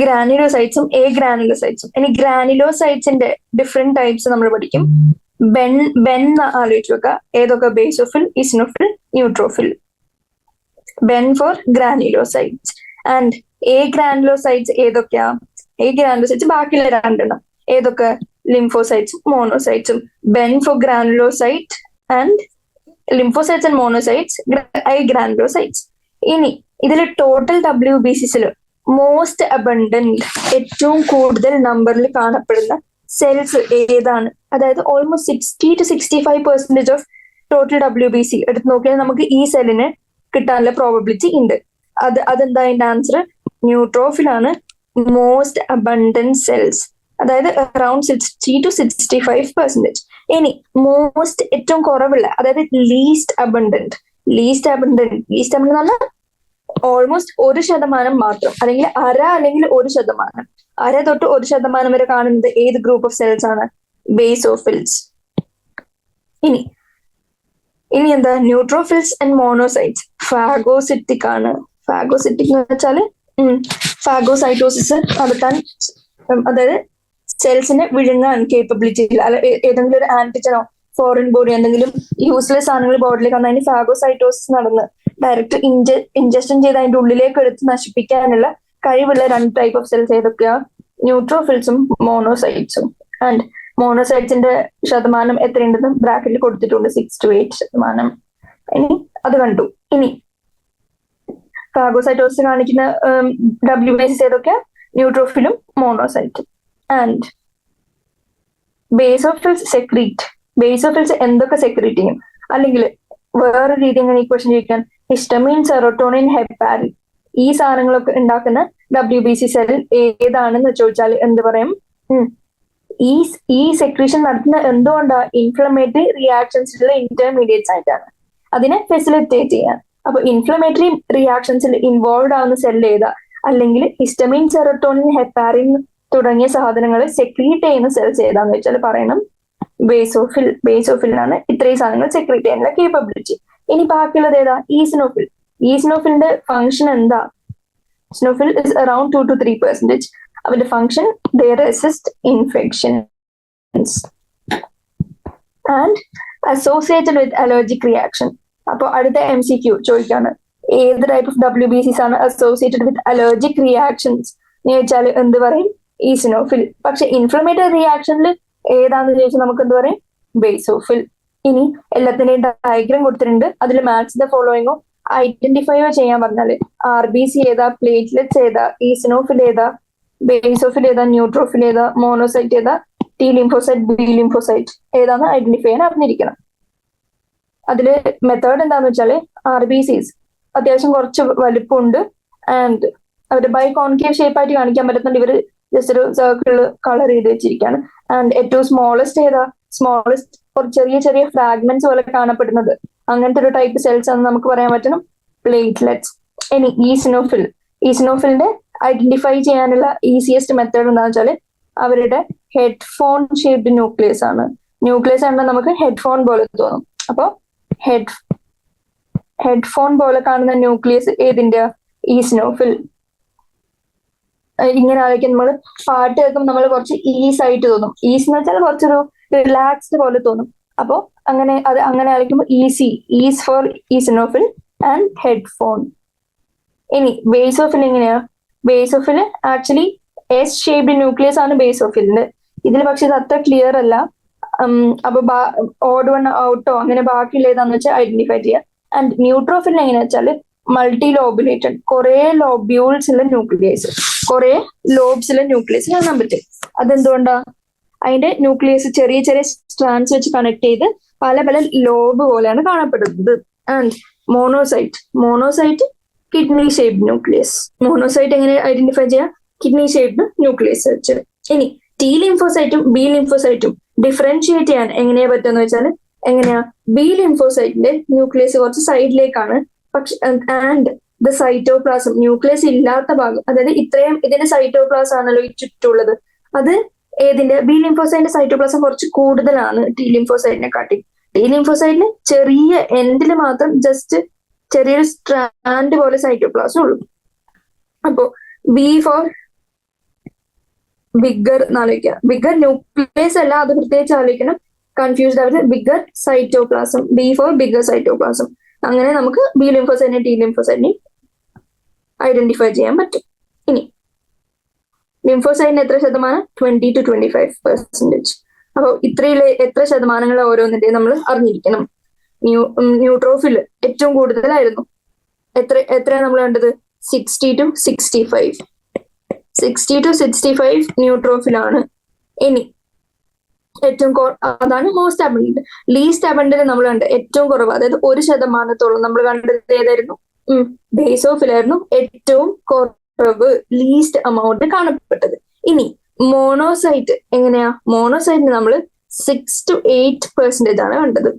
S1: ഗ്രാനുലോസൈറ്റ്സും എഗ്രാനുലോസൈറ്റ്സും. ഇനി ഗ്രാനുലോസൈറ്റ്സിന്റെ ഡിഫറെന്റ് ടൈപ്സ് നമ്മൾ പഠിക്കും. ബെൻ ആലോചിച്ച് വെക്കുക. ഏതൊക്കെ? Basophil, eosinophil, neutrophil. BEN for granulocytes. And agranulocytes ഏതൊക്കെയാ? എഗ്രാനുലോസൈറ്റ്സ് ബാക്കിയുള്ള 2 ഏതൊക്കെ? ലിംഫോസൈറ്റ്സും മോണോസൈറ്റ്സും. BEN for granulocyte and lymphocytes and monocytes, granulocytes. ഇനി ഇതിൽ ടോട്ടൽ WBCസിൽ മോസ്റ്റ് അബണ്ടന്റ്, ഏറ്റവും കൂടുതൽ നമ്പറിൽ കാണപ്പെടുന്ന സെൽസ് ഏതാണ്? അതായത് almost 60 to 65% of total WBC എടുത്ത് നോക്കിയാൽ നമുക്ക് ഈ സെല്ലിന് കിട്ടാനുള്ള പ്രോബബിലിറ്റി ഉണ്ട്. അതെന്താ അതിന്റെ ആൻസർ? ന്യൂട്രോഫിൽ ആണ് മോസ്റ്റ് അബണ്ടന്റ് സെൽസ്, അതായത് അറൌണ്ട് 60 to 65%. ഇനി മോസ്റ്റ് ഏറ്റവും കുറവുള്ള, അതായത് ലീസ്റ്റ് അബണ്ടന്റ് എന്ന് പറഞ്ഞാൽ ഓൾമോസ്റ്റ് 1% മാത്രം, അല്ലെങ്കിൽ അല്ലെങ്കിൽ 1%. അര തൊട്ട് 1% വരെ കാണുന്നത് ഏത് ഗ്രൂപ്പ് ഓഫ് സെൽസ് ആണ്? ബേസോഫിൽസ്. ഇനി എന്താ? ന്യൂട്രോഫിൽസ് ആൻഡ് മോണോസൈറ്റ്സ് ഫാഗോസിറ്റിക് ആണ്. ഫാഗോസിറ്റിക് എന്ന് വെച്ചാല് ഫാഗോസൈറ്റോസിസ് നടത്താൻ, അതായത് സെൽസിനെ വിഴുങ്ങാൻ കേപ്പബിലിറ്റി ഇല്ല. അല്ല ഏതെങ്കിലും ഒരു ആന്റിജനോ ഫോറിൻ ബോഡി എന്തെങ്കിലും യൂസ്ലെസ് സാധനങ്ങൾ ബോഡിയിലേക്ക് വന്ന് അതിന് ഫാഗോസൈറ്റോസിസ് നടന്ന് ഡയറക്റ്റ് ഇൻജക്ഷൻ ചെയ്ത് അതിന്റെ ഉള്ളിലേക്ക് എടുത്ത് നശിപ്പിക്കാനുള്ള കഴിവുള്ള 2 ടൈപ്പ് ഓഫ് സെൽസ് ഏതൊക്കെയാ? ന്യൂട്രോഫിൽസും മോണോസൈറ്റ്സും. ആൻഡ് മോണോസൈറ്റ്സിന്റെ ശതമാനം എത്രയുണ്ടെന്ന് ബ്രാക്കറ്റിൽ കൊടുത്തിട്ടുണ്ട്, 6 to 8%. ഇനി അത് കണ്ടു. ഇനി ഫാഗോസൈറ്റോസിസ് കാണിക്കുന്ന WBCs ഏതൊക്കെയാ? ന്യൂട്രോഫിലും മോണോസൈറ്റും. ആൻഡ് ബേസോഫിൽസ് എന്തൊക്കെ സെക്രീറ്റ് ചെയ്യും? അല്ലെങ്കിൽ വേറെ രീതി എങ്ങനെ ഈ ക്വസ്റ്റ്യൻ ചോദിക്കാൻ? ഹിസ്റ്റമിൻ, സെറോട്ടോണിൻ, ഹെപ്പാരിൻ ഈ സാധനങ്ങളൊക്കെ ഉണ്ടാക്കുന്ന WBC സെൽ ഏതാണെന്ന് ചോദിച്ചാൽ എന്ത് പറയും? ഈ സെക്രീഷൻ നടത്തുന്ന എന്തുകൊണ്ടാ? ഇൻഫ്ലമേറ്ററി റിയാക്ഷൻസിലുള്ള ഇന്റർമീഡിയറ്റ്സ് ആയിട്ടാണ്. അതിനെ ഫെസിലിറ്റേറ്റ് ചെയ്യാൻ. അപ്പൊ ഇൻഫ്ലമേറ്ററി റിയാക്ഷൻസിൽ ഇൻവോൾവ് ആവുന്ന സെൽ ഏതാ? അല്ലെങ്കിൽ ഹിസ്റ്റമിൻ, സെറോട്ടോണിൻ, ഹെപ്പാരിൻ തുടങ്ങിയ സാധനങ്ങൾ സെക്രീറ്റ് ചെയ്യുന്ന സെൽസ് ഏതാന്ന് വെച്ചാൽ പറയണം ബേസോഫിലാണ് ഇത്രയും സാധനങ്ങൾ സെക്രീറ്റ് ചെയ്യാനുള്ള കേപ്പബിലിറ്റി. ഇനി ബാക്കിയുള്ളത് ഏതാ? ഈസിനോഫിലിന്റെ ഫംഗ്ഷൻ എന്താ? Eosinophil is around 2 to 3%. അവന്റെ function they resist infections and associated with allergic reaction. അപ്പൊ അടുത്ത MCQ ചോദിക്കാണ്, ഏത് ടൈപ്പ് ഓഫ് WBCs ആണ് അസോസിയേറ്റഡ് വിത്ത് അലർജിക് റിയാക്ഷൻസ് എന്ന് ചോദിച്ചാൽ എന്ത് പറയും? ഈസിനോഫിൽ. പക്ഷെ ഇൻഫ്ലമേറ്ററി റിയാക്ഷനിൽ ഏതാന്ന് ചോദിച്ചാൽ നമുക്ക് എന്ത് പറയും? ബേസോഫിൽ. ഇനി എല്ലാത്തിന്റെയും ഡയഗ്രാം കൊടുത്തിട്ടുണ്ട്. അതിൽ മാച്ച് ദ ഫോളോയിങ്ങോ ഐഡന്റിഫൈയോ ചെയ്യാൻ പറഞ്ഞാല് RBC ഏതാ, പ്ലേറ്റ്ലെറ്റ്സ് ഏതാ, ഈസിനോഫിൽ ഏതാ, ബേസോഫിൽ ഏതാ, ന്യൂട്രോഫിൽ ഏതാ, മോണോസൈറ്റ് ഏതാ, T ലിംഫോസൈറ്റ്, B ലിംഫോസൈറ്റ് ഏതാന്ന് ഐഡന്റിഫൈ ചെയ്യാൻ അറിഞ്ഞിരിക്കണം. അതില് മെത്തേഡ് എന്താന്ന് വെച്ചാല് RBCs അത്യാവശ്യം കുറച്ച് വലുപ്പമുണ്ട് ആൻഡ് അവരുടെ ബൈ കോൺകേവ് ഷേപ്പ് ആയിട്ട് കാണിക്കാൻ പറ്റുന്നുണ്ട്. ഇവര് ജസ്റ്റ് ഒരു സർക്കിൾ കളർ ചെയ്ത് വെച്ചിരിക്കുകയാണ്. ആൻഡ് ഏറ്റവും സ്മോളസ്റ്റ് ഏതാ? സ്മോളസ്റ്റ് ചെറിയ ചെറിയ ഫ്രാഗ്മെന്റ്സ് പോലെ കാണപ്പെടുന്നത് അങ്ങനത്തെ ഒരു ടൈപ്പ് സെൽസ് ആണ് നമുക്ക് പറയാൻ പറ്റണം പ്ലേറ്റ്ലെറ്റ്സ്. ഇനി ഈസിനോഫിലിന്റെ ഐഡന്റിഫൈ ചെയ്യാനുള്ള ഈസിയസ്റ്റ് മെത്തേഡ് എന്താണെന്ന് വെച്ചാല് അവരുടെ ഹെഡ്ഫോൺ ഷേപ്ഡ് ന്യൂക്ലിയസ് ആണ്. ന്യൂക്ലിയസ് ആണെങ്കിൽ നമുക്ക് ഹെഡ്ഫോൺ പോലെ തോന്നും. അപ്പോ ഹെഡ്ഫോൺ പോലെ കാണുന്ന ന്യൂക്ലിയസ് ഏതിന്റെ? ഈസിനോഫിൽ. ഇങ്ങനെ ആയിരിക്കും നമ്മൾ പാട്ട് കേൾക്കുമ്പോൾ നമ്മൾ കുറച്ച് ഈസ് ആയിട്ട് തോന്നും. ഈസ് എന്ന് വെച്ചാൽ കുറച്ചൊരു റിലാക്സ്ഡ് പോലെ തോന്നും. അപ്പോ അങ്ങനെ ആയിരിക്കുമ്പോൾ is for eosinophil and headphone. ഇനി ബേസോഫിൽ എങ്ങനെയാ? Basophil actually S shaped nucleus ആണ് ബേസോഫിലിന്റെ. ഇതിൽ പക്ഷെ ഇത് അത്ര ക്ലിയർ അല്ല. അപ്പൊ ഓഡ് വൺ ഔട്ടോ അങ്ങനെ ബാക്കിയുള്ള ഏതാന്ന് വെച്ചാൽ ഐഡന്റിഫൈ ചെയ്യാം. ആൻഡ് ന്യൂട്രോഫിൽ എങ്ങനെയാ വെച്ചാല് മൾട്ടി ലോബുലേറ്റഡ്, കുറെ ലോബ്യൂൾസ് ഉള്ള ന്യൂക്ലിയസ്, കുറെ ലോബ്സ് ഉള്ള ന്യൂക്ലിയസ് കാണാൻ പറ്റും. അതെന്തുകൊണ്ടാ? അതിന്റെ ന്യൂക്ലിയസ് ചെറിയ ചെറിയ സ്ട്രാൻഡ്സ് വെച്ച് കണക്ട് ചെയ്ത് പല പല ലോബ് പോലെയാണ് കാണപ്പെടുന്നത്. And monocyte kidney shaped nucleus. Monocyte എങ്ങനെ ഐഡന്റിഫൈ ചെയ്യാം? കിഡ്നി ഷേപ്ഡ് ന്യൂക്ലിയസ് വെച്ച്. ഇനി ടി ലിംഫോസൈറ്റും ബി ലിംഫോസൈറ്റും ഡിഫറൻഷിയേറ്റ് ചെയ്യാൻ എങ്ങനെയാ പറ്റുമെന്ന് വെച്ചാൽ എങ്ങനെയാ? ബി ലിംഫോസൈറ്റിന്റെ ന്യൂക്ലിയസ് കുറച്ച് സൈഡിലേക്കാണ്. പക്ഷെ ആൻഡ് ദ സൈറ്റോപ്ലാസം, ന്യൂക്ലിയസ് ഇല്ലാത്ത ഭാഗം, അതായത് ഇത്രയും ഇതിന്റെ സൈറ്റോപ്ലാസം ആണല്ലോ ഈ ചുറ്റുള്ളത്, അത് ഏതിന്റെ? ബി ലിംഫോസൈറ്റിന്റെ സൈറ്റോപ്ലാസം കുറച്ച് കൂടുതലാണ് ടി ലിംഫോസൈറ്റിനെ കാട്ടി. ടി ലിംഫോസൈറ്റിന് ചെറിയ എൻഡിൽ മാത്രം ജസ്റ്റ് ചെറിയൊരു സ്ട്രാൻഡ് പോലെ സൈറ്റോപ്ലാസം ഉള്ളൂ. അപ്പോ ബി ഫോർ ബിഗർ എന്നാലോചിക്കുക. ബിഗർ ന്യൂക്ലിയസ് അല്ല, അത് പ്രത്യേകിച്ച് ആലോചിക്കണം, കൺഫ്യൂസ്ഡ് ആവരുത്. Bigger cytoplasm, B for bigger cytoplasm. അങ്ങനെ നമുക്ക് ബി ലിംഫോസൈറ്റിനെ ടി ലിംഫോസൈറ്റിനെ ഐഡന്റിഫൈ ചെയ്യാൻ പറ്റും. ഇനി ലിംഫോസൈറ്റിന് എത്ര ശതമാനം? 20 to 25%. അപ്പൊ ഇത്രയിലെ എത്ര ശതമാനങ്ങൾ ഓരോന്നിന്റെ നമ്മൾ അറിഞ്ഞിരിക്കണം. ന്യൂട്രോഫിൽ ഏറ്റവും കൂടുതലായിരുന്നു. എത്രയാണ് നമ്മൾ കണ്ടത്? 60 to 65. 60 to 65 ന്യൂട്രോഫിലാണ്. ഇനി ഏറ്റവും അതാണ് മോസ്റ്റ് അബണ്ടന്റ്. ലീസ്റ്റ് അബണ്ടന്റ് നമ്മൾ കണ്ടത് ഏറ്റവും കുറവ്, അതായത് 1% നമ്മൾ കണ്ടത് ഏതായിരുന്നു? ബേസോഫിലായിരുന്നു ഏറ്റവും കുറവ്, ലീസ്റ്റ് എമൗണ്ട് കാണപ്പെട്ടത്. ഇനി മോണോസൈറ്റ് എങ്ങനെയാ? മോണോസൈറ്റിന് നമ്മൾ 6 to 8% ആണ് കണ്ടത്.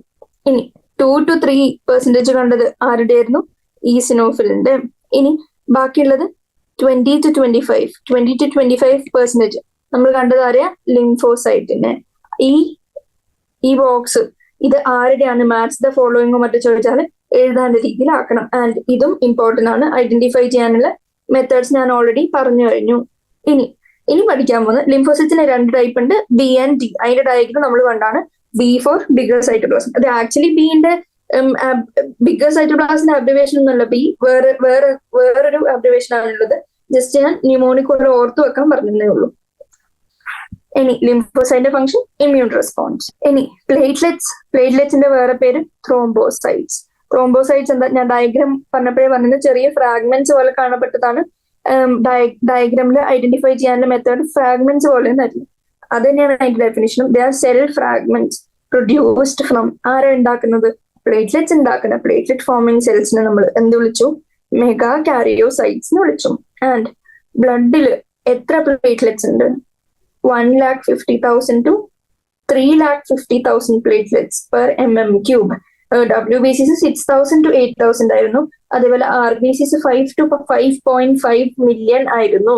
S1: ഇനി 2 to 3% കണ്ടത് ആരുടെ ആയിരുന്നു? ഈസിനോഫിലിന്റെ. ഇനി ബാക്കിയുള്ളത് 20 to 25% നമ്മൾ കണ്ടത് ആരെയാ? ലിംഫോസൈറ്റിനെ. ഈ ബോക്സ് ഇത് ആരുടെയാണ്? മാച്ച് ദ ഫോളോയിങ്ങോ മറ്റോ ചോദിച്ചാൽ എഴുതാണ്ട രീതിയിലാക്കണം. ആൻഡ് ഇതും ഇമ്പോർട്ടന്റ് ആണ്. ഐഡന്റിഫൈ ചെയ്യാനുള്ള മെത്തേഡ്സ് ഞാൻ ഓൾറെഡി പറഞ്ഞു കഴിഞ്ഞു. ഇനി പഠിക്കാൻ പോകുന്നത് ലിംഫോസൈറ്റ്സിന് 2 ടൈപ്പ് ഉണ്ട്, ബി ആൻഡ് ഡി. അതിന്റെ ഡയഗ്രം നമ്മൾ കണ്ടാണ്. B for bigger cytoplasm. അത് ആക്ച്വലി ബിന്റെ ബിഗർ സൈറ്റോപ്ലാസിന്റെ അബ്രിവേഷൻ ഒന്നുമല്ല, ബി വേറൊരു അബ്രിവേഷൻ ആണുള്ളത്. ജസ്റ്റ് ഞാൻ ന്യൂമോണിക് പോലെ ഓർത്തു വെക്കാൻ പറഞ്ഞതേ ഉള്ളൂ. ഇനി ലിംഫോസൈറ്റിന്റെ ഫംഗ്ഷൻ ഇമ്മ്യൂൺ റെസ്പോൺസ്. ഇനി പ്ലേറ്റ്ലെറ്റ്സിന്റെ വേറെ പേര് ത്രോംബോസൈറ്റ്സ്. എന്താ? ഞാൻ ഡയഗ്രാം പറഞ്ഞപ്പോഴേ പറഞ്ഞത് ചെറിയ ഫ്രാഗ്മെന്റ്സ് പോലെ കാണപ്പെട്ടതാണ്. ഡയഗ്രാമിൽ ഐഡന്റിഫൈ ചെയ്യാനുള്ള മെത്തേഡ് ഫ്രാഗ്മെന്റ്സ് പോലെ ആയിരുന്നു. അത് തന്നെയാണ് അതിന്റെ ഡെഫിനിഷനും. They are cell fragments produced from. ആരാ ഉണ്ടാക്കുന്നത്? പ്ലേറ്റ്ലെറ്റ്സ് ഉണ്ടാക്കുന്ന പ്ലേറ്റ്ലെറ്റ് ഫോമിംഗ് സെൽസിനെ നമ്മൾ എന്ത് വിളിച്ചു? മെഗാ കാരിയോസൈറ്റ്സ് എന്ന് വിളിച്ചു. ആൻഡ് ബ്ലഡിൽ എത്ര പ്ലേറ്റ്ലെറ്റ്സ് ഉണ്ട്? 1,50,000 to 3,50,000 platelets per mm³. WBCs 6,000 to 8,000 ആയിരുന്നു. അതേപോലെ RBCs 5 to 5.5 million ആയിരുന്നു.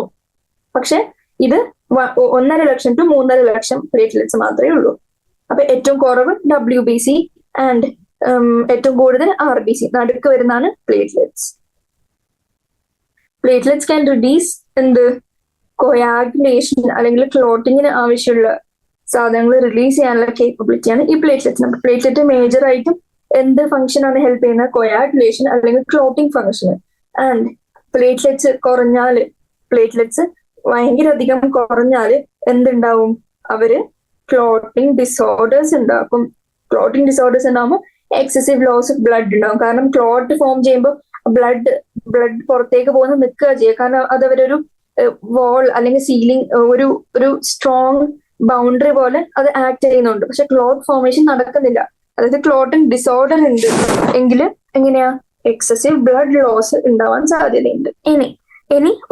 S1: പക്ഷെ ഇത് 1.5 ലക്ഷം to 3.5 ലക്ഷം പ്ലേറ്റ്ലെറ്റ്സ് മാത്രമേ ഉള്ളൂ. അപ്പൊ ഏറ്റവും കുറവ് WBC ആൻഡ് ഏറ്റവും കൂടുതൽ RBC. നടുക്ക് വരുന്നതാണ് പ്ലേറ്റ്ലെറ്റ്സ്. പ്ലേറ്റ്ലെറ്റ്സ് ക്യാൻ റിഡ്യൂസ് എന്ത്? കൊയാഗുലേഷൻ അല്ലെങ്കിൽ ക്ലോട്ടിങ്ങിന് ആവശ്യമുള്ള സാധനങ്ങൾ റിലീസ് ചെയ്യാനുള്ള കേപ്പബിലിറ്റിയാണ് ഈ പ്ലേറ്റ്ലെറ്റ്സ്. പ്ലേറ്റ്ലെറ്റ് മേജർ ആയിട്ടും എന്ത് ഫംഗ്ഷൻ ആണ് ഹെൽപ്പ് ചെയ്യുന്നത്? കൊയാഗുലേഷൻ അല്ലെങ്കിൽ ക്ലോട്ടിങ് ഫംഗ്ഷൻ. ആൻഡ് പ്ലേറ്റ്ലെറ്റ്സ് ഭയങ്കര അധികം കുറഞ്ഞാല് എന്തുണ്ടാവും? അവര് ക്ലോട്ടിങ് ഡിസോർഡേഴ്സ് ഉണ്ടാക്കും. ക്ലോട്ടിങ് ഡിസോർഡേഴ്സ് ഉണ്ടാകുമ്പോൾ എക്സസീവ് ലോസ് ഓഫ് ബ്ലഡ് ഉണ്ടാവും. കാരണം ക്ലോട്ട് ഫോം ചെയ്യുമ്പോൾ ബ്ലഡ് പുറത്തേക്ക് പോകുന്ന നിൽക്കുക ചെയ്യുക. കാരണം അത് അവരൊരു വാൾ അല്ലെങ്കിൽ സീലിംഗ് ഒരു സ്ട്രോങ് ബൗണ്ടറി പോലെ അത് ആക്ട് ചെയ്യുന്നുണ്ട്. പക്ഷെ ക്ലോട്ട് ഫോർമേഷൻ നടക്കുന്നില്ല. അതായത് ക്ലോട്ടിങ് ഡിസോർഡർ ഉണ്ട് എങ്കിൽ എങ്ങനെയാ? എക്സസീവ് ബ്ലഡ് ലോസ് ഉണ്ടാവാൻ സാധ്യതയുണ്ട്. ഇനി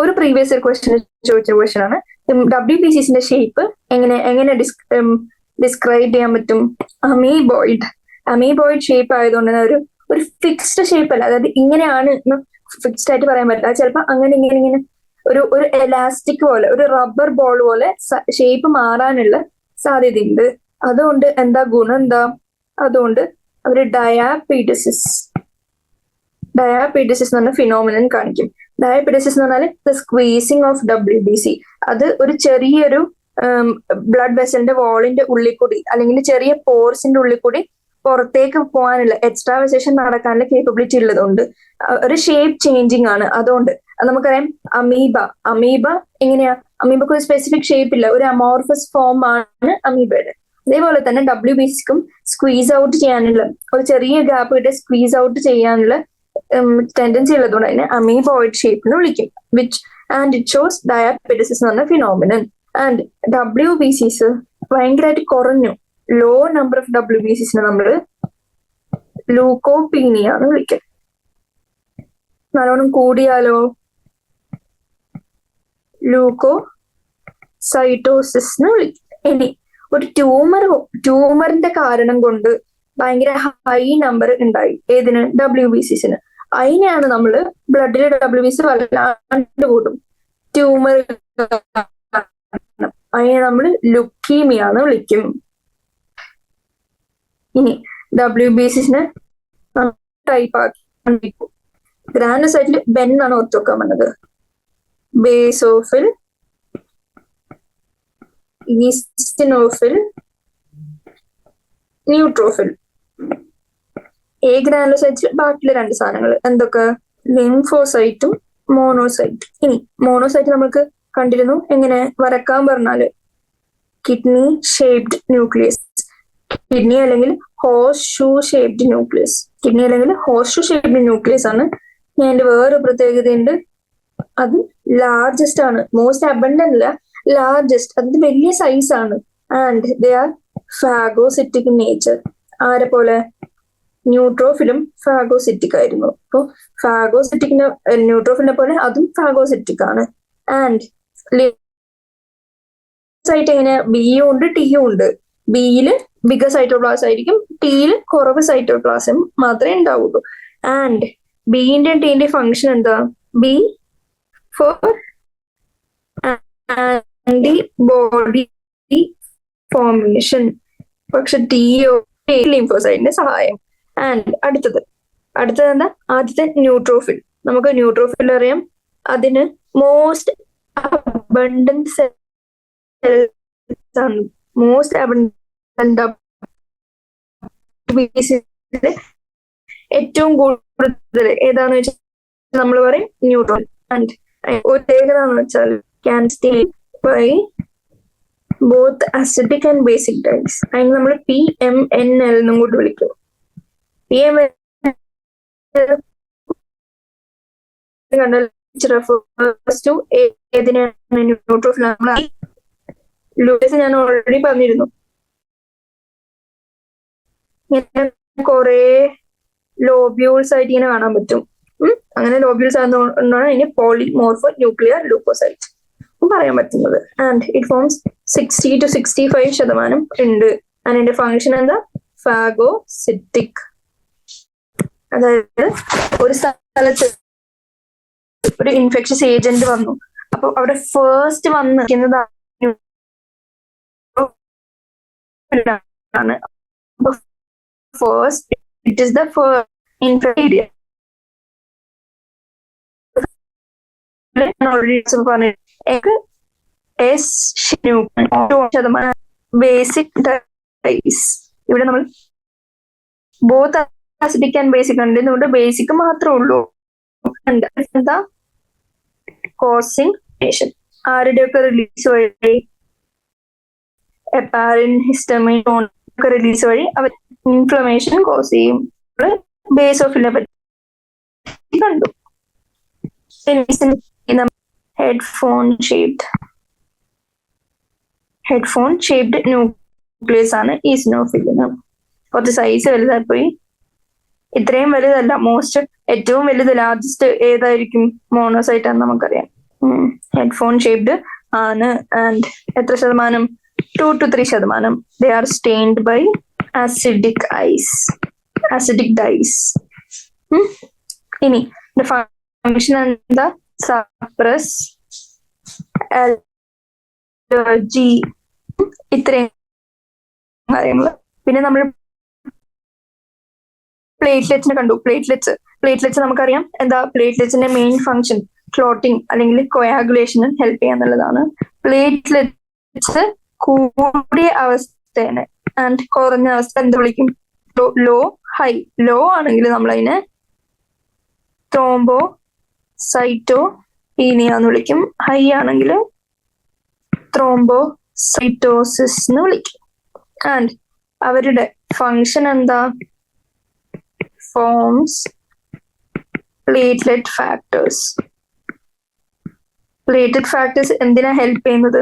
S1: ഒരു പ്രീവിയസ് ക്വസ്റ്റ്യൻ ചോദിച്ച ക്വസ്റ്റ്യൻ ആണ്, WBCസിന്റെ ഷേപ്പ് എങ്ങനെ ഡിസ്ക്രൈബ് ചെയ്യാൻ പറ്റും? അമീബോയിഡ് ഷേപ്പ് ആയതുകൊണ്ട് തന്നെ ഒരു ഫിക്സ്ഡ് ഷേപ്പ് അല്ല, അതായത് ഇങ്ങനെയാണ് ഫിക്സ്ഡ് ആയിട്ട് പറയാൻ പറ്റില്ല. ചിലപ്പോൾ അങ്ങനെ ഇങ്ങനെ ഒരു എലാസ്റ്റിക് പോലെ, ഒരു റബ്ബർ ബോൾ പോലെ ഷേപ്പ് മാറാനുള്ള സാധ്യതയുണ്ട്. അതുകൊണ്ട് എന്താ ഗുണം എന്താ? അതുകൊണ്ട് അവര് ഡയാപീഡിസിസ് എന്ന് പറഞ്ഞ ഫിനോമിനൻ കാണിക്കും. ഡയാപീഡിസിസ് എന്ന് പറഞ്ഞാൽ ദ സ്ക്വീസിങ് ഓഫ് WBC. അത് ഒരു ചെറിയൊരു ബ്ലഡ് വെസലിന്റെ വാളിന്റെ ഉള്ളിൽ കൂടി അല്ലെങ്കിൽ ചെറിയ പോർസിന്റെ ഉള്ളിൽ കൂടി പുറത്തേക്ക് പോകാനുള്ള എക്സ്ട്രാവസേഷൻ നടക്കാനുള്ള കേപ്പബിലിറ്റി ഉള്ളതുകൊണ്ട് ഒരു ഷേപ്പ് ചേഞ്ചിങ് ആണ്. അതുകൊണ്ട് നമുക്കറിയാം അമീബ എങ്ങനെയാ? അമീബക്ക് ഒരു സ്പെസിഫിക് ഷേപ്പ് ഇല്ല, ഒരു അമോർഫസ് ഫോം ആണ് അമീബയുടെ. അതേപോലെ തന്നെ WBCക്കും സ്ക്വീസ് ഔട്ട് ചെയ്യാനുള്ള, ഒരു ചെറിയ ഗ്യാപ്പ് കിട്ടിയ സ്ക്വീസ് ഔട്ട് ചെയ്യാനുള്ള ടെൻഡൻസി ഉള്ളതുകൊണ്ട് അതിനെ അമീബോയിഡ് ഷേപ്പ് എന്ന് വിളിക്കും. ആൻഡ് ഇറ്റ് ഷോസ് ഡയാപെഡിസിസ് എന്ന് പറഞ്ഞ ഫിനോമിനൻ. ആൻഡ് WBCs ഭയങ്കരമായിട്ട് കുറഞ്ഞു. ലോ നമ്പർ ഓഫ് WBCസിനെ നമ്മൾ ലൂക്കോപീനിയ എന്ന് വിളിക്കും. നല്ലോണം കൂടിയാലോ ലൂക്കോസൈറ്റോസിസ് എന്ന് വിളിക്കും. ഇനി ഒരു ട്യൂമറിന്റെ കാരണം കൊണ്ട് ഭയങ്കര ഹൈ നമ്പർ ഉണ്ടായി. ഏതിന്? WBCസിന്. അതിനെയാണ് നമ്മള് ബ്ലഡിലെ WBC വല്ലാണ്ട് കൂടും. ട്യൂമർ അതിനെ നമ്മൾ ലുക്കീമിയ എന്ന് വിളിക്കും. ഇനി WBCസിനെ ടൈപ്പ് ആക്കി ഗ്രാനുലോസൈറ്റിൽ ബെൻ ആണ് ഓർത്ത് വെക്കാൻ പറഞ്ഞത്. Basophil, ഈസ്റ്റിനോഫിൽ, neutrophil. ഗ്രാനുലോസൈറ്റിൽ ബാക്കിയുള്ള 2 സാധനങ്ങൾ എന്തൊക്കെ? ലിംഫോസൈറ്റും മോണോസൈറ്റും. ഇനി മോണോസൈറ്റ് നമുക്ക് കണ്ടിരുന്നു, എങ്ങനെ വരക്കാൻ പറഞ്ഞാല് കിഡ്നി ഷേപ്ഡ് ന്യൂക്ലിയസ്, കിഡ്നി അല്ലെങ്കിൽ horseshoe shaped nucleus. Kidney അല്ലെങ്കിൽ ഹോഴ്സ് ഷൂ ഷേപ്ഡ് ന്യൂക്ലിയസ് ആണ്. ഞാൻ എന്റെ വേറൊരു പ്രത്യേകതയുണ്ട്, അത് ലാർജസ്റ്റ് ആണ്. മോസ്റ്റ് അബണ്ടന്റ് അല്ല, ലാർജസ്റ്റ്. അതിന്റെ വലിയ സൈസ് ആണ്. And they are phagocytic in nature. ആരെ പോലെ? ന്യൂട്രോഫിലും ഫാഗോസിറ്റിക് ആയിരുന്നു. അപ്പൊ ഫാഗോസിറ്റിക്കിന്റെ ന്യൂട്രോഫിലിനെ പോലെ അതും ഫാഗോസിറ്റിക് ആണ്. ആൻഡ് സൈറ്റ് എങ്ങനെയാ? ബിയും ഉണ്ട് ടിയും ഉണ്ട്. ബിയില് ബിഗർ സൈറ്റോപ്ലാസം ആയിരിക്കും, ടിയില് കുറവ് സൈറ്റോപ്ലാസം മാത്രമേ ഉണ്ടാവുള്ളൂ. ആൻഡ് ബിന്റെ ടിന്റെ ഫങ്ഷൻ എന്താ? B for antibody formation. പക്ഷെ ടിയോ ലിംഫോസൈറ്റിന്റെ സഹായം. ആൻഡ് അടുത്തത് എന്താ? ആദ്യത്തെ ന്യൂട്രോഫിൽ. നമുക്ക് ന്യൂട്രോഫിൽ അറിയാം, അതിന് മോസ്റ്റ് അബണ്ടന്റ് സെൽസ് ആണ്. മോസ്റ്റ് അബണ്ടന്റ് ഏറ്റവും കൂടുതൽ ഏതാന്ന് വെച്ചാൽ നമ്മൾ പറയും ന്യൂട്രോഫിൽ. ആൻഡ് ഒരു പ്രത്യേകത എന്ന് വെച്ചാൽ can stay by both acidic and basic dyes. അതിന് നമ്മൾ PMNL എന്നും കൂടി വിളിക്കും. PMNL refers to ഏതിനാണ്? ന്യൂട്രോഫിൽ. ലൂയിസ് ഞാൻ ഓൾറെഡി പറഞ്ഞിരുന്നു, കുറെ ലോബ്യൂൾസ് ആയിട്ട് ഇങ്ങനെ കാണാൻ പറ്റും. അങ്ങനെ ലോബ്യൂൾസ് ആണെന്നാണ് ഇതിന് പോളിമോർഫോ ന്യൂക്ലിയർ ലൂക്കോസൈറ്റ് പറയാൻ പറ്റുന്നത്. ആൻഡ് ഇറ്റ് ഫോംസ് 60 to 65% ഉണ്ട്. ആൻഡ് ഇതിന്റെ ഫങ്ഷൻ എന്താ? ഫാഗോസിറ്റിക്. അതായത് ഒരു സ്ഥലത്ത് ഒരു ഇൻഫെക്ഷ്യസ് ഏജന്റ് വന്നു, അപ്പൊ അവിടെ ഫസ്റ്റ് വന്നിരിക്കുന്നത് first it is the infected. Basic dyes. ഇവിടെ നമ്മൾ ബോത്ത് അസിഡിക് ആൻഡ് ബേസിക് ഉണ്ട്. നമ്മുടെ ബേസിക് മാത്രമേ ഉള്ളൂ. എന്താ? കോസിംഗ് നേഷൻ. ആരുടെയൊക്കെ റിലീസ് വഴി? ഹെപ്പാരിൻ, ഹിസ്റ്റമിൻ ഒക്കെ റിലീസ് വഴി അവർ ഇൻഫ്ലമേഷൻ കോസ് ചെയ്യും. ബേസോഫിലിനെ പറ്റി കണ്ടു. ഹെഡ്ഫോൺ ഷേപ്ഡ് ന്യൂക്ലിയസ് ആണ് ഈസിനോഫിലിന്. കുറച്ച് സൈസ് വലുതായി പോയി. ഇത്രയും വലുതല്ല, ഏറ്റവും വലുത് ലാർജസ്റ്റ് ഏതായിരിക്കും? മോണോസൈറ്റ് ആണെന്ന് നമുക്കറിയാം. ഹെഡ്ഫോൺ ഷേപ്ഡ് ആണ്. ആൻഡ് എത്ര ശതമാനം? 2 to 3%. They are stained by acidic dyes. ഇനി ഫംഗ്ഷൻ എന്താ? സപ്രസ് അലർജി, ഇത്രയും കാര്യങ്ങൾ. പിന്നെ നമ്മൾ പ്ലേറ്റ്ലെറ്റ്സിനെ കണ്ടു. പ്ലേറ്റ്ലെറ്റ്സ് നമുക്കറിയാം എന്താ? പ്ലേറ്റ്ലെറ്റ്സിന്റെ മെയിൻ ഫംഗ്ഷൻ ക്ലോട്ടിങ് അല്ലെങ്കിൽ കൊയാഗുലേഷന് ഹെൽപ്പ് ചെയ്യാന്നുള്ളതാണ്. പ്ലേറ്റ്ലെറ്റ്സ് കൂടിയ അവസ്ഥേനെ ആൻഡ് കുറഞ്ഞ അവസ്ഥ എന്ത് വിളിക്കും? Law, high. ലോ ആണെങ്കിൽ നമ്മൾ അതിനെ ത്രോംബോസൈറ്റോപീനിയ എന്ന് വിളിക്കും. ഹൈ ആണെങ്കിൽ ത്രോംബോസൈറ്റോസിസ് എന്ന് വിളിക്കും. ആൻഡ് അവരുടെ ഫങ്ഷൻ എന്താ? Forms platelet factors. Platelet factors എന്തിനാ ഹെൽപ്പ് ചെയ്യുന്നത്?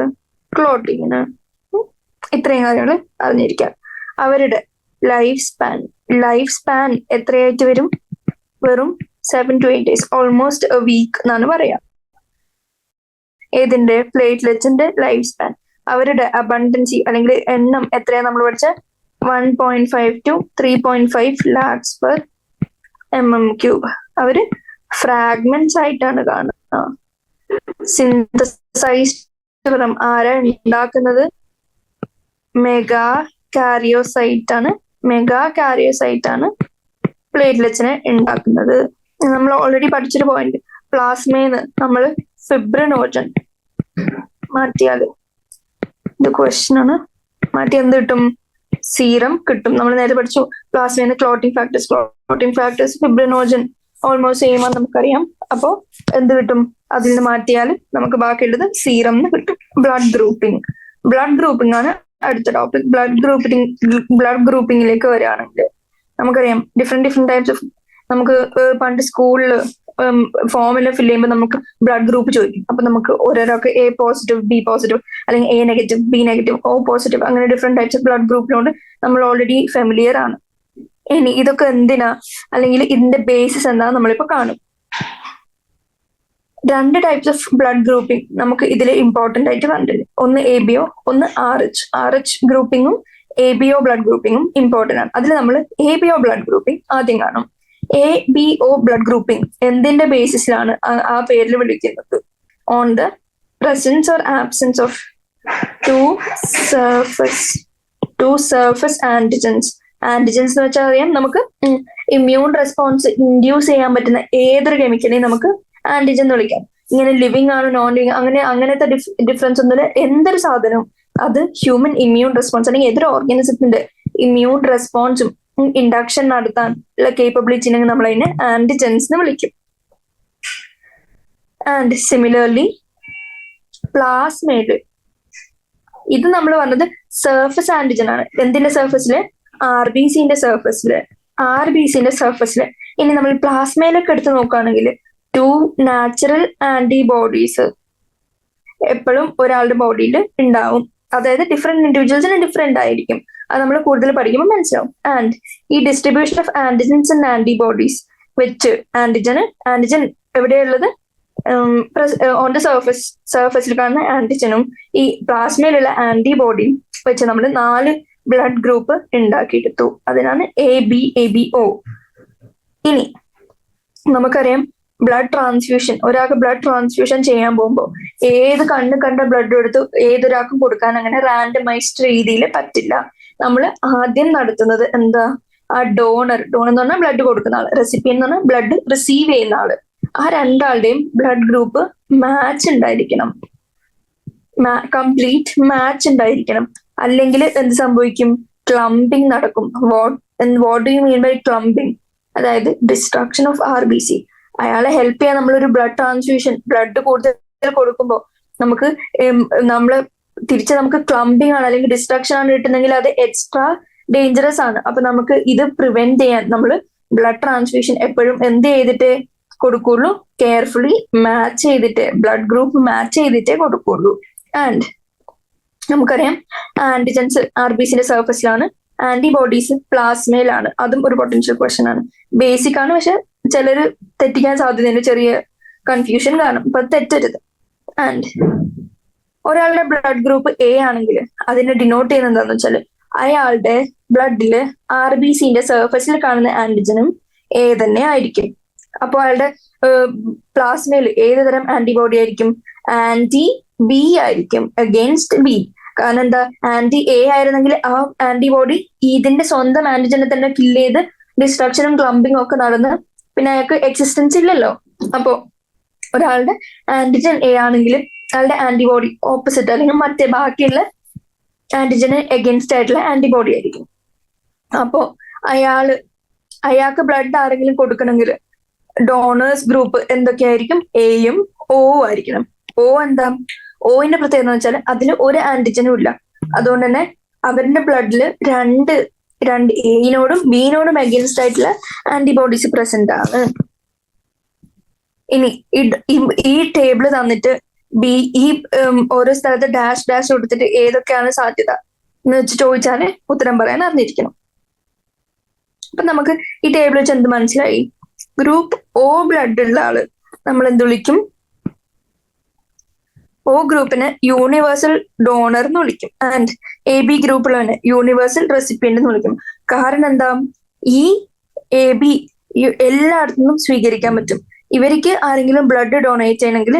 S1: ക്ലോട്ടിങ്ങിന്. ഇത്രയും കാര്യങ്ങൾ അറിഞ്ഞിരിക്കാം. അവരുടെ ലൈഫ് സ്പാൻ എത്രയായിട്ട് വരും? വെറും 7 to 8 days, almost a week എന്നാണ് പറയാ. ഏതിന്റെ? പ്ലേറ്റ്ലെറ്റ്സിന്റെ ലൈഫ് സ്പാൻ. അവരുടെ അബണ്ടൻസി അല്ലെങ്കിൽ എണ്ണം എത്രയാ നമ്മൾ പഠിച്ച? 1.5 to 3.5 lakhs per mm³. അവര് ഫ്രാഗ്മെന്റ്സ് ആയിട്ടാണ് കാണുക. സിന്തസൈസ്ഡ് ആരാ ഉണ്ടാക്കുന്നത്? മെഗാ കാരിയോസൈറ്റ് ആണ് പ്ലേറ്റ്ലെറ്റ്സിനെ ഉണ്ടാക്കുന്നത്. നമ്മൾ ഓൾറെഡി പഠിച്ചൊരു പോയിന്റ്. പ്ലാസ്മേന്ന് നമ്മൾ ഫിബ്രിനോജൻ മാറ്റിയാല്, ഇത് ക്വസ്റ്റ്യൻ ആണ്, മാറ്റി എന്ത് കിട്ടും? സീറം കിട്ടും. നമ്മൾ നേരത്തെ പഠിച്ചു പ്ലാസ്മേന്ന് clotting factors fibrinogen almost same ആണ് നമുക്കറിയാം. അപ്പോ എന്ത് കിട്ടും? അതിൽ നിന്ന് മാറ്റിയാൽ നമുക്ക് ബാക്കിയുള്ളത് സീറം എന്ന് കിട്ടും. ബ്ലഡ് ഗ്രൂപ്പിംഗ് ആണ് അടുത്ത ടോപ്പിക്. ബ്ലഡ് ഗ്രൂപ്പിംഗിലേക്ക് വരികയാണെങ്കിൽ നമുക്കറിയാം ഡിഫറെന്റ് ടൈപ്സ് ഓഫ്. നമുക്ക് പണ്ട് സ്കൂളിൽ ഫോമിൽ ഫില്ല് ചെയ്യുമ്പോൾ നമുക്ക് ബ്ലഡ് ഗ്രൂപ്പ് ചോദിക്കും. അപ്പൊ നമുക്ക് ഓരോരൊക്കെ എ പോസിറ്റീവ്, ബി പോസിറ്റീവ്, അല്ലെങ്കിൽ A negative, B negative, O positive, അങ്ങനെ ഡിഫറെന്റ് ടൈപ്സ് ഓഫ് ബ്ലഡ് ഗ്രൂപ്പിനോട് നമ്മൾ ഓൾറെഡി ഫെമിലിയർ ആണ്. ഇനി ഇതൊക്കെ എന്തിനാ, അല്ലെങ്കിൽ ഇതിന്റെ ബേസിസ് എന്താ നമ്മളിപ്പോ കാണും. 2 ടൈപ്സ് ഓഫ് ബ്ലഡ് ഗ്രൂപ്പിംഗ് നമുക്ക് ഇതിൽ ഇമ്പോർട്ടന്റ് ആയിട്ട് കണ്ടില്ല. ഒന്ന് ABO, ഒന്ന് RH ഗ്രൂപ്പിംഗും ABO ബ്ലഡ് ഗ്രൂപ്പിംഗും ഇമ്പോർട്ടന്റ് ആണ്. അതിൽ നമ്മൾ ABO ബ്ലഡ് ഗ്രൂപ്പിംഗ് ആദ്യം കാണും. ABO ബ്ലഡ് ഗ്രൂപ്പിംഗ് എന്തിന്റെ ബേസിസിലാണ് ആ പേരിൽ വിളിക്കുന്നത്? On the presence or absence of two surface antigens എന്ന് വെച്ചാൽ അറിയാം നമുക്ക് ഇമ്മ്യൂൺ റെസ്പോൺസ് ഇൻഡ്യൂസ് ചെയ്യാൻ പറ്റുന്ന ഏതൊരു കെമിക്കലിനെയും നമുക്ക് ആന്റിജൻ എന്ന് വിളിക്കാം. ഇങ്ങനെ ലിവിങ് ആണ് നോൺ ലിവിങ് അങ്ങനത്തെ ഡിഫറൻസ് ഒന്നുമില്ല. എന്തൊരു സാധനവും അത് ഹ്യൂമൻ ഇമ്മ്യൂൺ റെസ്പോൺസ് അല്ലെങ്കിൽ ഏതൊരു ഓർഗാനിസത്തിന്റെ ഇമ്മ്യൂൺ റെസ്പോൺസും ഇൻഡക്ഷൻ നടത്താൻ ഉള്ള കേപ്പബിലിറ്റി ഉണ്ടെങ്കിൽ നമ്മൾ അതിനെ ആന്റിജൻസ് എന്ന് വിളിക്കും. ആൻഡ് സിമിലർലി പ്ലാസ്മയില് ഇത് നമ്മൾ പറഞ്ഞത് സർഫസ് ആന്റിജൻ ആണ്. എന്തിന്റെ സർഫസില്? RBCന്റെ സർഫസില്. ഇനി നമ്മൾ പ്ലാസ്മയിലൊക്കെ എടുത്ത് നോക്കുകയാണെങ്കിൽ 2 നാച്ചുറൽ ആന്റിബോഡീസ് എപ്പോഴും ഒരാളുടെ ബോഡിയിൽ ഉണ്ടാവും. അതായത് ഡിഫറെന്റ് ഇൻഡിവിജ്വൽസിന് ഡിഫറെന്റ് ആയിരിക്കും. അത് നമ്മൾ കൂടുതൽ പഠിക്കുമ്പോൾ മനസ്സിലാവും. ആൻഡ് ഈ distribution of antigens and antibodies വെച്ച് ആന്റിജൻ എവിടെയുള്ളത്? ഓൺ ദ സർഫസിൽ കാണുന്ന ആന്റിജനും ഈ പ്ലാസ്മയിലുള്ള ആന്റിബോഡിയും വെച്ച് നമ്മൾ 4 ബ്ലഡ് ഗ്രൂപ്പ് ഉണ്ടാക്കിയെടുത്തു. അതിനാണ് ABO. ഇനി നമുക്കറിയാം ബ്ലഡ് ട്രാൻസ്ഫ്യൂഷൻ. ഒരാൾക്ക് ബ്ലഡ് ട്രാൻസ്ഫ്യൂഷൻ ചെയ്യാൻ പോകുമ്പോൾ ഏത് കണ്ട ബ്ലഡ് എടുത്ത് ഏതൊരാൾക്കും കൊടുക്കാൻ അങ്ങനെ റാൻഡമൈസ്ഡ് രീതിയിൽ പറ്റില്ല. നമ്മൾ ആദ്യം നടത്തുന്നത് എന്താ? ആ ഡോണർ എന്ന് പറഞ്ഞാൽ ബ്ലഡ് കൊടുക്കുന്ന ആള്, റെസിപ്പിയൻ എന്ന് പറഞ്ഞാൽ ബ്ലഡ് റിസീവ് ചെയ്യുന്ന ആള്. ആ 2 ആളുടെയും ബ്ലഡ് ഗ്രൂപ്പ് മാച്ച് ഉണ്ടായിരിക്കണം, കംപ്ലീറ്റ് മാച്ച് ഉണ്ടായിരിക്കണം. അല്ലെങ്കിൽ എന്ത് സംഭവിക്കും? ക്ലംപിംഗ് നടക്കും. What do you mean by clumping? അതായത് ഡിസ്ട്രക്ഷൻ ഓഫ് RBC. അയാളെ ഹെൽപ്പ് ചെയ്യാൻ നമ്മളൊരു ബ്ലഡ് ട്രാൻസ്ഫ്യൂഷൻ, ബ്ലഡ് കൂടുതൽ കൊടുക്കുമ്പോൾ നമുക്ക് നമുക്ക് ക്ലംപിംഗ് ആണ് അല്ലെങ്കിൽ ഡിസ്ട്രക്ഷൻ ആണ് കിട്ടുന്നെങ്കിൽ അത് എക്സ്ട്രാ ഡേഞ്ചറസ് ആണ്. അപ്പൊ നമുക്ക് ഇത് പ്രിവെന്റ് ചെയ്യാൻ നമ്മൾ ബ്ലഡ് ട്രാൻസ്ഫ്യൂഷൻ എപ്പോഴും എന്ത് ചെയ്തിട്ടേ കൊടുക്കുള്ളൂ? കെയർഫുള്ളി മാച്ച് ചെയ്തിട്ട്, ബ്ലഡ് ഗ്രൂപ്പ് മാച്ച് ചെയ്തിട്ടേ കൊടുക്കുള്ളൂ. ആൻഡ് നമുക്കറിയാം ആന്റിജൻസ് RBCന്റെ സർഫസിലാണ്, ആന്റിബോഡീസ് പ്ലാസ്മയിലാണ്. അതും ഒരു പൊട്ടൻഷ്യൽ ക്വസ്റ്റ്യൻ ആണ്. ബേസിക് ആണ്, പക്ഷെ ചിലര് തെറ്റിക്കാൻ സാധ്യതയുണ്ട്, ചെറിയ കൺഫ്യൂഷൻ കാണും. അപ്പൊ തെറ്റരുത്. ആൻഡ് ഒരാളുടെ ബ്ലഡ് ഗ്രൂപ്പ് എ ആണെങ്കിൽ അതിനെ ഡിനോട്ട് ചെയ്യുന്നത് എന്താണെന്ന് വെച്ചാൽ അയാളുടെ ബ്ലഡില് RBCന്റെ സർഫസിൽ കാണുന്ന ആന്റിജനും എ തന്നെ ആയിരിക്കും. അപ്പോൾ അയാളുടെ പ്ലാസ്മയിൽ ഏത് തരം ആന്റിബോഡി ആയിരിക്കും? ആന്റി ബി ആയിരിക്കും, അഗെയിൻസ്റ്റ് ബി. കാരണം എന്താ, ആന്റി എ ആയിരുന്നെങ്കിൽ ആ ആന്റിബോഡി ഇതിന്റെ സ്വന്തം ആന്റിജനെ തന്നെ കില്ല് ചെയ്ത് ഡിസ്ട്രക്ഷനും ക്ലംബിങ്ങും ഒക്കെ നടന്ന് പിന്നെ അയാൾക്ക് എക്സിസ്റ്റൻസ് ഇല്ലല്ലോ. അപ്പോ ഒരാളുടെ ആന്റിജൻ എ ആണെങ്കിൽ അയാളുടെ ആന്റിബോഡി ഓപ്പോസിറ്റ് അല്ലെങ്കിൽ മറ്റേ ബാക്കിയുള്ള ആന്റിജന് എഗെയിൻസ്റ്റ് ആയിട്ടുള്ള ആന്റിബോഡി ആയിരിക്കും. അപ്പോ അയാൾക്ക് ബ്ലഡ് ആരെങ്കിലും കൊടുക്കണമെങ്കിൽ ഡോണേഴ്സ് ഗ്രൂപ്പ് എന്തൊക്കെയായിരിക്കും? എയും ഒ ആയിരിക്കണം. ഒ എന്താ? ഓന്റെ പ്രത്യേകത എന്ന് വെച്ചാൽ അതിൽ ഒരു ആന്റിജനും ഇല്ല. അതുകൊണ്ട് തന്നെ അവരുടെ ബ്ലഡില് രണ്ട് എനോടും ബിനോടും അഗേൻസ്റ്റ് ആയിട്ടുള്ള ആന്റിബോഡീസ് പ്രസന്റ് ആണ്. ഇനി ഈ ടേബിള് തന്നിട്ട് ഈ ഓരോ സ്ഥലത്ത് ഡാഷ് കൊടുത്തിട്ട് ഏതൊക്കെയാണ് സാധ്യത എന്ന് വെച്ച് ചോദിച്ചാല് ഉത്തരം പറയാൻ അറിഞ്ഞിരിക്കണം. അപ്പൊ നമുക്ക് ഈ ടേബിൾ വെച്ച് എന്ത് മനസ്സിലായി? ഗ്രൂപ്പ് O ബ്ലഡ് ഉള്ള ആള് നമ്മൾ എന്ത് വിളിക്കും? O ഗ്രൂപ്പിന് യൂണിവേഴ്സൽ ഡോണർ എന്ന് വിളിക്കും. ആൻഡ് AB ഗ്രൂപ്പുള്ളവന് യൂണിവേഴ്സൽ റെസിപ്പിയന്റ് എന്ന് വിളിക്കും. കാരണം എന്താ, ഈ AB എല്ലായിടത്തും സ്വീകരിക്കാൻ പറ്റും. ഇവർക്ക് ആരെങ്കിലും ബ്ലഡ് ഡൊണേറ്റ് ചെയ്യണമെങ്കിൽ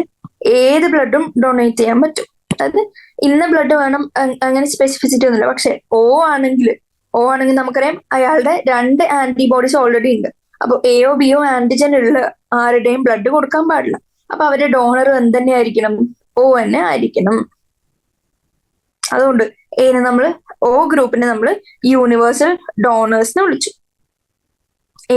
S1: ഏത് ബ്ലഡും ഡൊണേറ്റ് ചെയ്യാൻ പറ്റും. അതായത് ഇന്ന ബ്ലഡ് വേണം അങ്ങനെ സ്പെസിഫിസിറ്റി ഒന്നുമില്ല. പക്ഷെ O ആണെങ്കിൽ നമുക്കറിയാം അയാളുടെ 2 ആന്റിബോഡീസ് ഓൾറെഡി ഉണ്ട്. അപ്പൊ എയോ ബിയോ ആന്റിജൻ ഉള്ള ആരുടെയും ബ്ലഡ് കൊടുക്കാൻ പാടില്ല. അപ്പൊ അവരുടെ ഡോണർ എന്ത് ആയിരിക്കണം? O തന്നെ ആയിരിക്കണം. അതുകൊണ്ട് O ഗ്രൂപ്പിനെ നമ്മൾ യൂണിവേഴ്സൽ ഡോണേഴ്സ് എന്ന് വിളിച്ചു.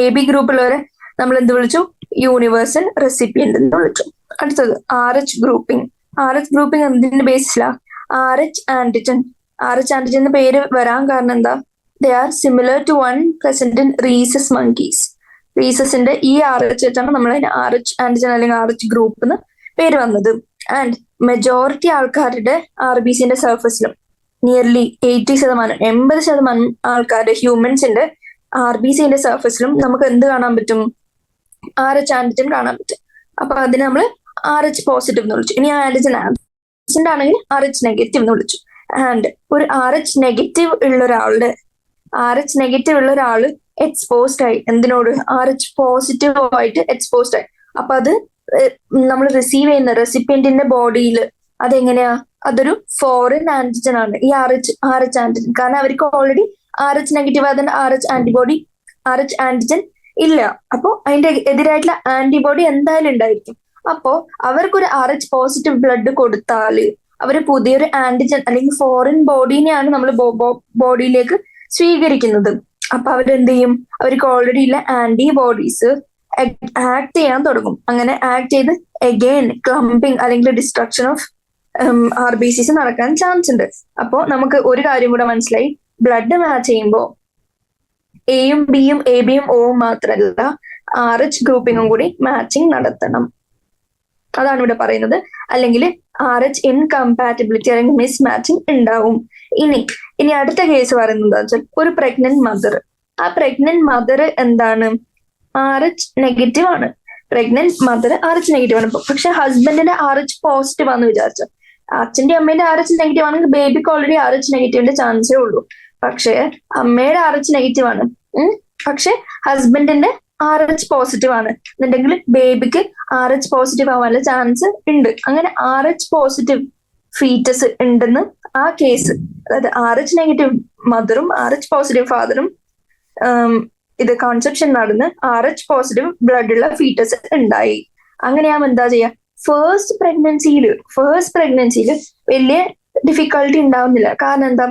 S1: AB ഗ്രൂപ്പുള്ളവരെ നമ്മൾ എന്ത് വിളിച്ചു? യൂണിവേഴ്സൽ റെസിപ്പിയന്റ് എന്ന് വിളിച്ചു. അടുത്തത് RH ഗ്രൂപ്പിംഗ്. RH ഗ്രൂപ്പിംഗ് എന്തിന്റെ ബേസിലാ? RH ആന്റിജൻ പേര് വരാൻ കാരണം എന്താ? They are similar to one present in rhesus monkeys. റീസസിന്റെ ഈ RH വെച്ചാണ് നമ്മൾ അതിന് RH ആന്റിജൻ അല്ലെങ്കിൽ RH ഗ്രൂപ്പ് എന്ന് പേര് വന്നത്. ആൻഡ് മെജോറിറ്റി ആൾക്കാരുടെ RBCന്റെ സർഫസിലും നിയർലി 80% ആൾക്കാരുടെ ഹ്യൂമൻസിന്റെ RBCന്റെ സർഫസിലും നമുക്ക് എന്ത് കാണാൻ പറ്റും? RH ആന്റിജൻ കാണാൻ പറ്റും. അപ്പൊ അതിന് നമ്മൾ RH പോസിറ്റീവ് എന്ന് വിളിച്ചു. ഇനി ആന്റിജൻ ആബ്സെന്റ് ആണെങ്കിൽ RH നെഗറ്റീവ് എന്ന് വിളിച്ചു. ആൻഡ് ഒരു RH നെഗറ്റീവ് ഉള്ള ഒരാള് എക്സ്പോസ്ഡ് ആയി എന്തിനോട്? RH പോസിറ്റീവ് ആയിട്ട് എക്സ്പോസ്ഡ് ആയി. അപ്പൊ അത് നമ്മൾ റിസീവ് ചെയ്യുന്ന റെസിപ്പിയന്റിന്റെ ബോഡിയിൽ അതെങ്ങനെയാ? അതൊരു ഫോറിൻ ആന്റിജൻ ആണ് ഈ RH ആന്റിജൻ. കാരണം അവർക്ക് ഓൾറെഡി RH നെഗറ്റീവ് ആയതുകൊണ്ട് RH ആന്റിജൻ ഇല്ല. അപ്പോ അതിന്റെ എതിരായിട്ടുള്ള ആന്റിബോഡി എന്തായാലും ഉണ്ടായിരിക്കും. അപ്പോ അവർക്കൊരു RH പോസിറ്റീവ് ബ്ലഡ് കൊടുത്താല് അവര് പുതിയൊരു ആന്റിജൻ അല്ലെങ്കിൽ ഫോറിൻ ബോഡീനെയാണ് നമ്മൾ ബോഡിയിലേക്ക് സ്വീകരിക്കുന്നത്. അപ്പൊ അവരെന്ത് ചെയ്യും? അവർക്ക് ഓൾറെഡി ഉള്ള ആന്റിബോഡീസ് ആക്ട് ചെയ്യാൻ തുടങ്ങും. അങ്ങനെ ആക്ട് ചെയ്ത് അഗെയിൻ ക്ലംപിംഗ് അല്ലെങ്കിൽ ഡിസ്ട്രക്ഷൻ ഓഫ് RBCs നടക്കാൻ ചാൻസ് ഉണ്ട്. അപ്പോ നമുക്ക് ഒരു കാര്യം കൂടെ മനസ്സിലായി, ബ്ലഡ് മാച്ച് ചെയ്യുമ്പോൾ എയും ബിയും ABയും Oയും മാത്രമല്ല RH ഗ്രൂപ്പിങ്ങും കൂടി മാച്ചിങ് നടത്തണം. അതാണ് ഇവിടെ പറയുന്നത്. അല്ലെങ്കിൽ RH ഇൻകമ്പാറ്റബിലിറ്റി അല്ലെങ്കിൽ മിസ് മാച്ചിങ് ഉണ്ടാവും. ഇനി അടുത്ത കേസ് പറയുന്നത് എന്താ വെച്ചാൽ ഒരു പ്രഗ്നന്റ് മദർ. ആ പ്രഗ്നന്റ് മദർ എന്താണ്? RH നെഗറ്റീവ് ആണ്. പ്രഗ്നന്റ് മദർ RH നെഗറ്റീവ് ആണ്. പക്ഷെ ഹസ്ബൻഡിന്റെ RH പോസിറ്റീവ് ആണെന്ന് വിചാരിച്ചു. അച്ഛന്റെ അമ്മേന്റെ RH നെഗറ്റീവ് ആണെങ്കിൽ ബേബിക്ക് ഓൾറെഡി RH നെഗറ്റീവിന്റെ ചാൻസേ ഉള്ളൂ. പക്ഷെ അമ്മയുടെ RH നെഗറ്റീവ് ആണ്, പക്ഷെ ഹസ്ബൻഡിന്റെ RH പോസിറ്റീവ് ആണ് എന്നുണ്ടെങ്കിൽ ബേബിക്ക് RH പോസിറ്റീവ് ആവാനുള്ള ചാൻസ് ഉണ്ട്. അങ്ങനെ RH പോസിറ്റീവ് ഫീറ്റസ് ഉണ്ടെന്ന് ആ കേസ്, അതായത് RH നെഗറ്റീവ് മദറും RH പോസിറ്റീവ് ഫാദറും ഇത് കൺസെപ്ഷൻ നടന്ന് RH പോസിറ്റീവ് ബ്ലഡ് ഉള്ള ഫീറ്റസ് ഉണ്ടായി. അങ്ങനെയാകുമ്പോൾ എന്താ ചെയ്യാ? ഫേസ്റ്റ് പ്രഗ്നൻസിയിൽ വലിയ ഡിഫിക്കൽട്ടി ഉണ്ടാവുന്നില്ല. കാരണം എന്താ?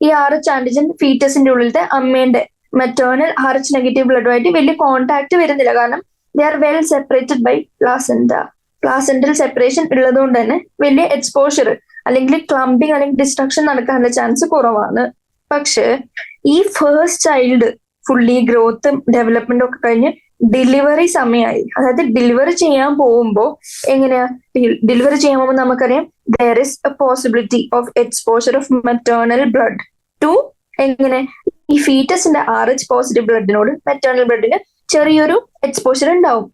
S1: ഈ RH ആന്റിജൻ ഫീറ്റസിന്റെ ഉള്ളിലത്തെ അമ്മേന്റെ മെറ്റേണൽ RH നെഗറ്റീവ് ബ്ലഡുമായിട്ട് വലിയ കോണ്ടാക്ട് വരുന്നില്ല. കാരണം they are well separated by placental separation ഉള്ളതുകൊണ്ട് തന്നെ വലിയ എക്സ്പോഷർ അല്ലെങ്കിൽ ക്ലംപിംഗ് അല്ലെങ്കിൽ ഡിസ്ട്രക്ഷൻ നടക്കാനുള്ള ചാൻസ് കുറവാണ്. പക്ഷെ ഈ ഫസ്റ്റ് ചൈൽഡ് ഫുള്ളി ഗ്രോത്തും ഡെവലപ്മെന്റും ഒക്കെ കഴിഞ്ഞ് ഡെലിവറി സമയമായി, അതായത് ഡെലിവറി ചെയ്യാൻ പോകുമ്പോൾ എങ്ങനെയാ? ഡെലിവറി ചെയ്യാൻ പോകുമ്പോൾ നമുക്കറിയാം there is a possibility of exposure of maternal blood to എങ്ങനെ? ഈ ഫീറ്റസിന്റെ RH പോസിറ്റീവ് ബ്ലഡിനോട് മെറ്റേണൽ ബ്ലഡിന് ചെറിയൊരു എക്സ്പോഷർ ഉണ്ടാവും.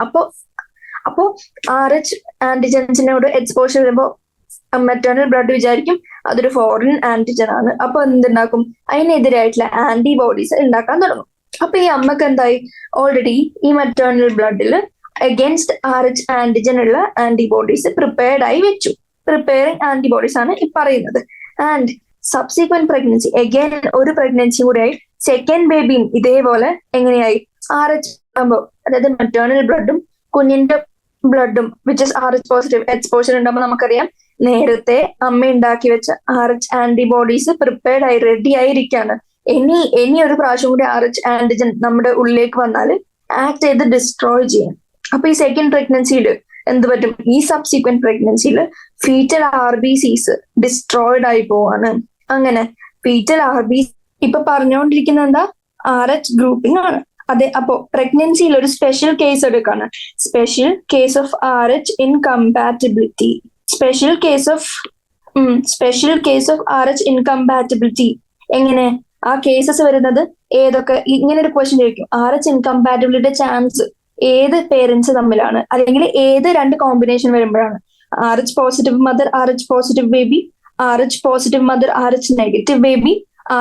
S1: അപ്പോ RH ആന്റിജൻസിനോട് എക്സ്പോഷർ വരുമ്പോൾ മെറ്റേണൽ ബ്ലഡ് വിചാരിക്കും അതൊരു ഫോറിൻ ആന്റിജൻ ആണ്. അപ്പൊ എന്തുണ്ടാക്കും, അതിനെതിരായിട്ടുള്ള ആന്റിബോഡീസ് ഉണ്ടാക്കാൻ തുടങ്ങും. അപ്പൊ ഈ അമ്മക്ക് എന്തായി, ഓൾറെഡി ഈ മെറ്റേണൽ ബ്ലഡിൽ അഗേൻസ്റ്റ് RH ആന്റിജൻ ഉള്ള ആന്റിബോഡീസ് പ്രിപ്പയർഡ് ആയി വെച്ചു. പ്രിപ്പയറിംഗ് ആന്റിബോഡീസ് ആണ് ഈ പറയുന്നത്. ആൻഡ് സബ്സിക്വന്റ് പ്രഗ്നൻസി, അഗൈൻ ഒരു പ്രഗ്നൻസി കൂടെ ആയി, സെക്കൻഡ് ബേബിയും ഇതേപോലെ എങ്ങനെയായി, RH ആകുമ്പോൾ, അതായത് മെറ്റേണൽ ബ്ലഡും കുഞ്ഞിന്റെ ബ്ലഡും which is RH positive exposure ഉണ്ടാകുമ്പോൾ നമുക്കറിയാം നേരത്തെ അമ്മ ഉണ്ടാക്കി വെച്ച RH ആന്റിബോഡീസ് പ്രിപ്പയർഡ് ആയി റെഡി ആയിരിക്കാണ്. ഇനി ഒരു പ്രാവശ്യം കൂടി RH ആന്റിജൻ നമ്മുടെ ഉള്ളിലേക്ക് വന്നാൽ ആക്ട് ചെയ്ത് ഡിസ്ട്രോയ് ചെയ്യാം. അപ്പൊ ഈ സെക്കൻഡ് പ്രഗ്നൻസിയിൽ എന്ത് പറ്റും, ഈ സബ്സിക്വന്റ് പ്രഗ്നൻസിയിൽ ഫീറ്റൽ RBCs ഡിസ്ട്രോയിഡ് ആയി പോവാണ്. അങ്ങനെ ഫീറ്റൽ RBC ഇപ്പൊ പറഞ്ഞുകൊണ്ടിരിക്കുന്നത് എന്താ, RH ഗ്രൂപ്പിംഗ് ആണ്. അതെ, അപ്പോ പ്രഗ്നൻസിയിൽ ഒരു സ്പെഷ്യൽ കേസ് എടുക്കാണ്, special case of RH incompatibility. Special case of RH incompatibility. എങ്ങനെ ആ കേസസ് വരുന്നത്, ഏതൊക്കെ, ഇങ്ങനെ ഒരു ക്വസ്റ്റ്യൻ ചോദിക്കും, RH ഇൻകമ്പാറ്റബിലിറ്റിയുടെ ചാൻസ് ഏത് പേരൻസ് തമ്മിലാണ്, അല്ലെങ്കിൽ ഏത് രണ്ട് കോമ്പിനേഷൻ വരുമ്പോഴാണ്, RH positive mother RH positive baby, RH positive mother RH negative baby,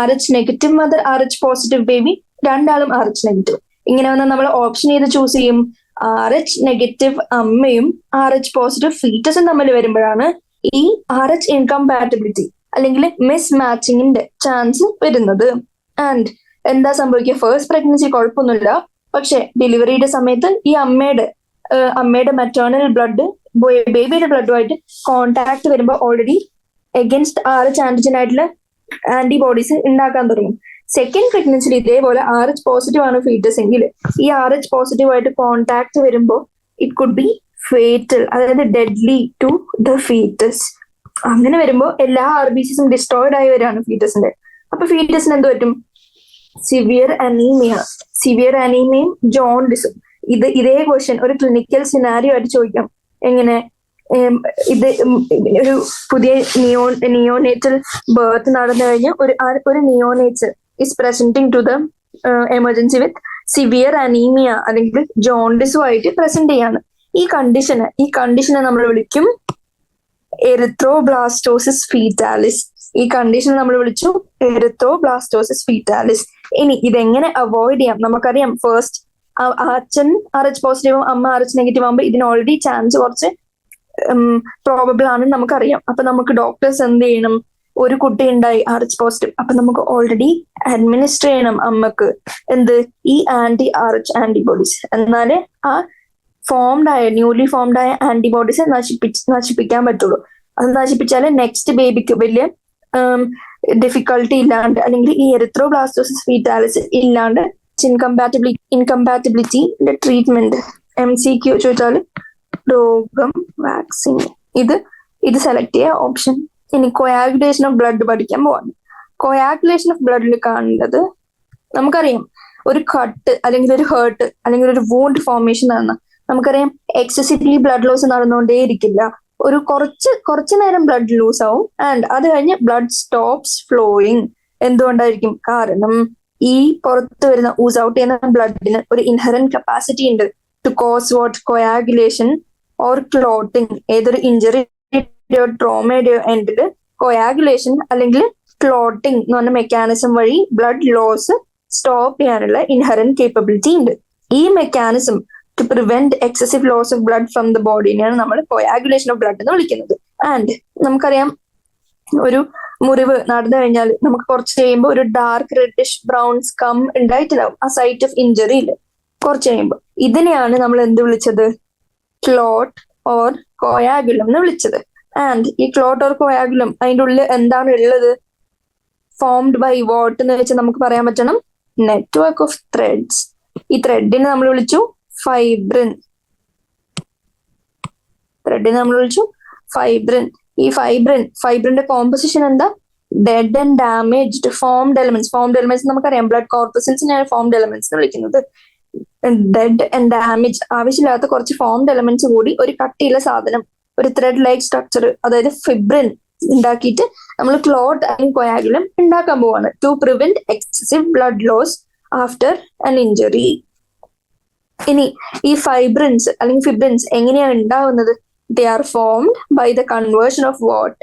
S1: RH negative mother RH positive baby, രണ്ടാളും RH നെഗറ്റീവ്. ഇങ്ങനെ വന്നാൽ നമ്മൾ ഓപ്ഷൻ ചെയ്ത് ചൂസ് ചെയ്യും. RH നെഗറ്റീവ് അമ്മയും RH പോസിറ്റീവ് ഫീറ്റസും തമ്മിൽ വരുമ്പോഴാണ് ഈ RH ഇൻകമ്പാറ്റബിലിറ്റി അല്ലെങ്കിൽ മിസ് മാച്ചിങ്ങിന്റെ ചാൻസ് വരുന്നത്. ആൻഡ് എന്താ സംഭവിക്കുക, ഫസ്റ്റ് പ്രഗ്നൻസി കുഴപ്പമൊന്നുമില്ല, പക്ഷെ ഡെലിവറിയുടെ സമയത്ത് ഈ അമ്മയുടെ മെറ്റേണൽ ബ്ലഡ് ബേബിയുടെ ബ്ലഡുമായിട്ട് കോണ്ടാക്ട് വരുമ്പോൾ ഓൾറെഡി എഗൻസ്റ്റ് RH ആന്റിജൻ ആയിട്ടുള്ള ആന്റിബോഡീസ് ഉണ്ടാക്കാൻ തുടങ്ങും. സെക്കൻഡ് പ്രഗ്നൻസിയിൽ ഇതേപോലെ RH പോസിറ്റീവ് ആണ് ഫീറ്റസ് എങ്കിൽ ഈ RH പോസിറ്റീവ് ആയിട്ട് കോണ്ടാക്ട് വരുമ്പോൾ ഇറ്റ് കുഡ് ബി ഫേറ്റൽ, അതായത് ഡെഡ്ലി ടു ദ ഫീറ്റസ്. അങ്ങനെ വരുമ്പോൾ എല്ലാ RBCസും ഡിസ്ട്രോയിഡ് ആയി വരികയാണ് ഫീറ്റസിന്റെ. അപ്പൊ ഫീറ്റസിന് എന്ത് പറ്റും, സിവിയർ അനീമിയയും ജോണ്ടിസും. ഇതേ ക്വസ്റ്റ്യൻ ഒരു ക്ലിനിക്കൽ സിനാരിയോ ആയിട്ട് ചോദിക്കാം. എങ്ങനെ, ഇത് ഒരു പുതിയ നിയോനേറ്റൽ ബർത്ത് നടന്നു കഴിഞ്ഞ് ഒരു neonate is presenting to the emergency with severe anaemia അല്ലെങ്കിൽ ജോണ്ടിസുമായിട്ട് പ്രസന്റ് ചെയ്യാണ്. ഈ കണ്ടീഷനെ നമ്മൾ വിളിക്കും എറിത്രോബ്ലാസ്റ്റോസിസ് ഫീറ്റാലിസ്. ഈ കണ്ടീഷൻ നമ്മൾ വിളിച്ചു എറിത്രോബ്ലാസ്റ്റോസിസ് ഫീറ്റാലിസ്. ഇനി ഇതെങ്ങനെ അവോയ്ഡ് ചെയ്യാം, നമുക്കറിയാം ഫസ്റ്റ് അച്ഛൻ RH പോസിറ്റീവും അമ്മ RH നെഗറ്റീവ് ആകുമ്പോൾ ഇതിന് ഓൾറെഡി ചാൻസ് കുറച്ച് പ്രോബബിൾ ആണെന്ന് നമുക്കറിയാം. അപ്പൊ നമുക്ക് ഡോക്ടേഴ്സ് എന്ത് ചെയ്യണം, ഒരു കുട്ടി ഉണ്ടായി RH പോസിറ്റീവ്, അപ്പൊ നമുക്ക് ഓൾറെഡി അഡ്മിനിസ്റ്റർ ചെയ്യണം അമ്മക്ക് ഈ RH ആന്റിബോഡീസ്. എന്നാലേ ആ ന്യൂലി ഫോംഡ് ആയ ആന്റിബോഡീസ് നശിപ്പിക്കാൻ പറ്റുള്ളൂ. അത് നശിപ്പിച്ചാല് നെക്സ്റ്റ് ബേബിക്ക് വലിയ ഡിഫിക്കൽട്ടി ഇല്ലാണ്ട്, അല്ലെങ്കിൽ ഈ എറിത്രോബ്ലാസ്റ്റോസിസ് ഫീറ്റാലിസ് ഇല്ലാണ്ട് ഇൻകമ്പാറ്റബിലിറ്റിന്റെ ട്രീറ്റ്മെന്റ് MCQ ചോദിച്ചാൽ രോഗം, വാക്സിൻ, ഇത് സെലക്ട് ചെയ്യുക ഓപ്ഷൻ. ഇനി കൊയാഗുലേഷൻ ഓഫ് ബ്ലഡ് പഠിക്കാൻ പോവാണ്. കൊയാഗുലേഷൻ ഓഫ് ബ്ലഡിൽ കാണുന്നത് നമുക്കറിയാം, ഒരു കട്ട് അല്ലെങ്കിൽ ഒരു ഹേർട്ട് അല്ലെങ്കിൽ ഒരു വൂണ്ട് ഫോർമേഷൻ നടന്ന നമുക്കറിയാം എക്സസീവ്ലി ബ്ലഡ് ലോസ് നടന്നുകൊണ്ടേ ഇരിക്കില്ല. ഒരു കുറച്ച് നേരം ബ്ലഡ് ലൂസ് ആവും ആൻഡ് അത് കഴിഞ്ഞ് ബ്ലഡ് സ്റ്റോപ്സ് ഫ്ലോയിങ്. എന്തുകൊണ്ടായിരിക്കും, കാരണം ഈ പുറത്ത് വരുന്ന ഊസ് ഔട്ട് ചെയ്യുന്ന ബ്ലഡിന് ഒരു ഇൻഹറന്റ് കപ്പാസിറ്റി ഉണ്ട് to cause coagulation or clotting. ഏതൊരു ഇഞ്ചറിയുടെയോ ട്രോമയുടെയോ എൻഡില് കൊയാഗുലേഷൻ അല്ലെങ്കിൽ ക്ലോട്ടിങ് എന്ന് പറഞ്ഞ മെക്കാനിസം വഴി ബ്ലഡ് ലോസ് സ്റ്റോപ്പ് ചെയ്യാനുള്ള ഇൻഹറന്റ് കേപ്പബിലിറ്റി ഉണ്ട്. ഈ mechanism to prevent excessive loss of blood from the ബോഡിനെയാണ് നമ്മൾ കൊയാഗുലേഷൻ ഓഫ് ബ്ലഡ് എന്ന് വിളിക്കുന്നത്. ആൻഡ് നമുക്കറിയാം ഒരു മുറിവ് നടന്നു കഴിഞ്ഞാൽ നമുക്ക് കുറച്ച് കഴിയുമ്പോൾ ഒരു ഡാർക്ക് റെഡിഷ് ബ്രൗൺ സ്കം ഉണ്ടായിട്ടുണ്ടാവും ആ സൈറ്റ് ഓഫ് ഇഞ്ചറിയിൽ കുറച്ച് കഴിയുമ്പോൾ. ഇതിനെയാണ് നമ്മൾ എന്ത് വിളിച്ചത്, ക്ലോട്ട് ഓർ കൊയാഗുലം എന്ന് വിളിച്ചത്. ആൻഡ് ഈ ക്ലോട്ട് ഓർ കൊയാഗുലം അതിൻ്റെ ഉള്ളിൽ എന്താണ് ഉള്ളത്, ഫോംഡ് ബൈ വാട്ട് എന്ന് വെച്ചാൽ നമുക്ക് പറയാൻ പറ്റണം, നെറ്റ്വർക്ക് ഓഫ് ത്രെഡ്സ്. ഈ ത്രെഡിനെ നമ്മൾ വിളിച്ചു ഫൈബ്രിൻ. ഈ ഫൈബ്രിന്റെ കോമ്പോസിഷൻ എന്താ, dead and damaged formed elements നമുക്കറിയാം ബ്ലഡ് കോർപ്പസൽസിനെയാണ് ഫോംഡ് എലമെന്റ്സ് എന്ന് വിളിക്കുന്നത്. ഡെഡ് ആൻഡ് ഡാമേജ് ആവശ്യമില്ലാത്ത കുറച്ച് ഫോംഡ് എലമെന്റ്സ് കൂടി ഒരു കട്ടിയുള്ള സാധനം, ഒരു ത്രെഡ് ലൈക്ക് സ്ട്രക്ചർ, അതായത് ഫിബ്രിൻ ഉണ്ടാക്കിയിട്ട് നമ്മൾ ക്ലോട്ട് അല്ലെങ്കിൽ കൊയാഗുലം ഉണ്ടാക്കാൻ പോവാണ് to prevent excessive blood loss after an injury. ഇനി ഈ ഫൈബ്രിൻസ് അല്ലെങ്കിൽ ഫിബ്രിൻസ് എങ്ങനെയാണ് ഉണ്ടാവുന്നത്, They are formed by the conversion of what?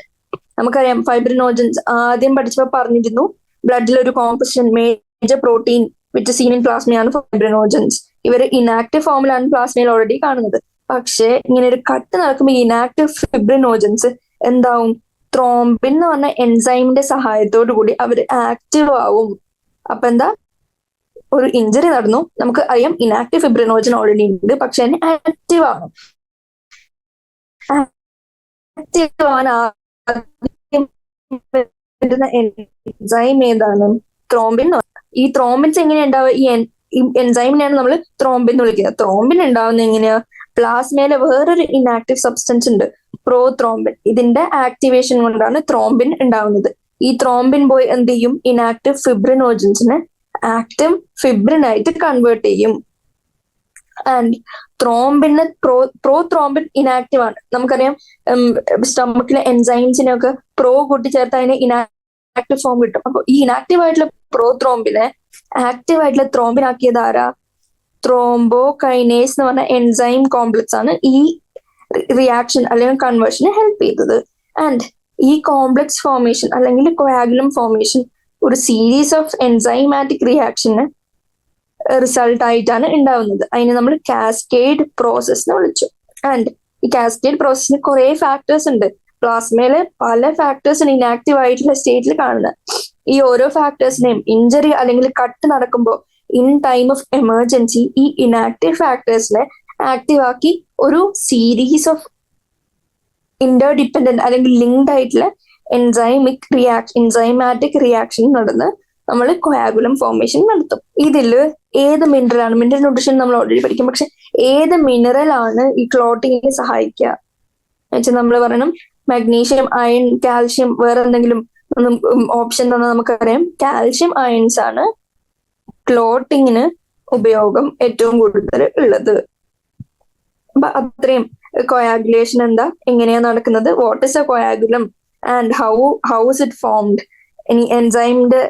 S1: നമുക്കറിയാം ഫൈബ്രിനോജൻസ് ആദ്യം പഠിച്ചപ്പോൾ പറഞ്ഞിരുന്നു ബ്ലഡിൽ ഒരു composition major protein which seen in പ്ലാസ്മയാണ് ഫൈബ്രിനോജൻസ്. ഇവർ ഇനാക്റ്റീവ് ഫോമിലാണ് പ്ലാസ്മയിൽ ഓൾറെഡി കാണുന്നത്. പക്ഷെ ഇങ്ങനെ ഒരു കട്ട് നടക്കുമ്പോൾ ഇനാക്റ്റീവ് ഫിബ്രിനോജൻസ് എന്താവും? ത്രോംബിൻ എന്ന് പറഞ്ഞ എൻസൈമിന്റെ സഹായത്തോടു കൂടി അവർ ആക്റ്റീവ് ആവും. അപ്പൊ എന്താ, ഒരു ഇഞ്ചറി നടന്നു, നമുക്ക് അറിയാം ഇനാക്റ്റീവ് ഫിബ്രിനോജൻ ഓൾറെഡി ഉണ്ട്, പക്ഷെ അതിന് ആക്റ്റീവ് ആവണം. ആക്റ്റീവ് ആവാൻ എൻസൈം ഏതാണ്? ത്രോംബിൻ. ഈ ത്രോംബിൻസ് എങ്ങനെയാ ഉണ്ടാവുക? ഈ എൻസൈമിനെയാണ് നമ്മൾ ത്രോംബിൻ എന്ന് വിളിക്കുന്നത്. ത്രോംബിൻ ഉണ്ടാവുന്നത് എങ്ങനെയാ? പ്ലാസ്മയിലെ വേറൊരു ഇനാക്റ്റീവ് സബ്സ്റ്റൻസ് ഉണ്ട്, പ്രോ ത്രോംബിൻ. ഇതിന്റെ ആക്ടിവേഷൻ കൊണ്ടാണ് ത്രോംബിൻ ഉണ്ടാവുന്നത്. ഈ ത്രോംബിൻ പോയി എന്ത് ചെയ്യും? ഇനാക്റ്റീവ് ഫിബ്രിനോജൻസിനെ ആക്റ്റീവ് ഫിബ്രിൻ ആയിട്ട് കൺവേർട്ട് ചെയ്യും. ആൻഡ് ത്രോംബിന് പ്രോ ത്രോംബിൻ ഇനാക്റ്റീവ് ആണ്. നമുക്കറിയാം സ്റ്റൊമക്കിലെ എൻസൈംസിനെയൊക്കെ പ്രോ കൂട്ടിച്ചേർത്ത് അതിന് ഇനാക്റ്റീവ് ഫോം കിട്ടും. അപ്പൊ ഈ ഇനാക്റ്റീവ് ആയിട്ടുള്ള പ്രോ ത്രോംബിനെ ആക്റ്റീവ് ആയിട്ടുള്ള ത്രോംബിൻ ആക്കിയത് ആരാ? ത്രോംബോകൈനേസ് എന്ന് പറഞ്ഞ എൻസൈം കോംപ്ലക്സ് ആണ് ഈ റിയാക്ഷൻ അല്ലെങ്കിൽ കൺവേർഷന് ഹെൽപ്പ് ചെയ്തത്. ആൻഡ് ഈ കോംപ്ലക്സ് ഫോർമേഷൻ അല്ലെങ്കിൽ കോയാഗുലം ഫോർമേഷൻ ഒരു സീരീസ് ഓഫ് എൻസൈമാറ്റിക് റിയാക്ഷന് റിസൾട്ട് ആയിട്ടാണ് ഉണ്ടാവുന്നത്. അതിന് നമ്മൾ കാസ്കേഡ് പ്രോസസ് എന്ന് വിളിച്ചു. ആൻഡ് ഈ കാസ്കേഡ് പ്രോസസ്സിന് കുറെ ഫാക്ടേഴ്സ് ഉണ്ട്. പ്ലാസ്മയില് പല ഫാക്ടേഴ്സിന് ഇനാക്റ്റീവ് ആയിട്ടുള്ള സ്റ്റേറ്റിൽ കാണുന്നത്. ഈ ഓരോ ഫാക്ടേഴ്സിനെയും ഇഞ്ചറി അല്ലെങ്കിൽ കട്ട് നടക്കുമ്പോൾ ഇൻ ടൈം ഓഫ് എമർജൻസി ഈ ഇനാക്റ്റീവ് ഫാക്ടേഴ്സിനെ ആക്റ്റീവ് ആക്കി ഒരു സീരീസ് ഓഫ് ഇന്റർ ഡിപ്പെൻഡന്റ് അല്ലെങ്കിൽ ലിങ്ക്ഡ് ആയിട്ടുള്ള എൻസൈമാറ്റിക് റിയാക്ഷൻ നടന്ന് നമ്മൾ കൊയാഗുലം ഫോർമേഷൻ നടത്തും. ഇതില് ഏത് മിനറൽ ആണ്? മിനറൽ ന്യൂട്രീഷൻ നമ്മൾ ഓൾറെഡി പഠിക്കും. പക്ഷെ ഏത് മിനറൽ ആണ് ഈ ക്ലോട്ടിങ്ങിനെ സഹായിക്കുക വെച്ചാൽ നമ്മൾ പറയണം മഗ്നീഷ്യം, അയൺ, കാൽഷ്യം. വേറെ എന്തെങ്കിലും ഓപ്ഷൻ തന്നാൽ നമുക്കറിയാം കാൽഷ്യം അയൺസ് ആണ് ക്ലോട്ടിങ്ങിന് ഉപയോഗം ഏറ്റവും കൂടുതൽ ഉള്ളത്. അപ്പൊ അത്രയും കൊയാഗുലേഷൻ എന്താ, എങ്ങനെയാ നടക്കുന്നത്, what is a coagulum and how is it formed. ഇനി എൻസൈമിന്റെ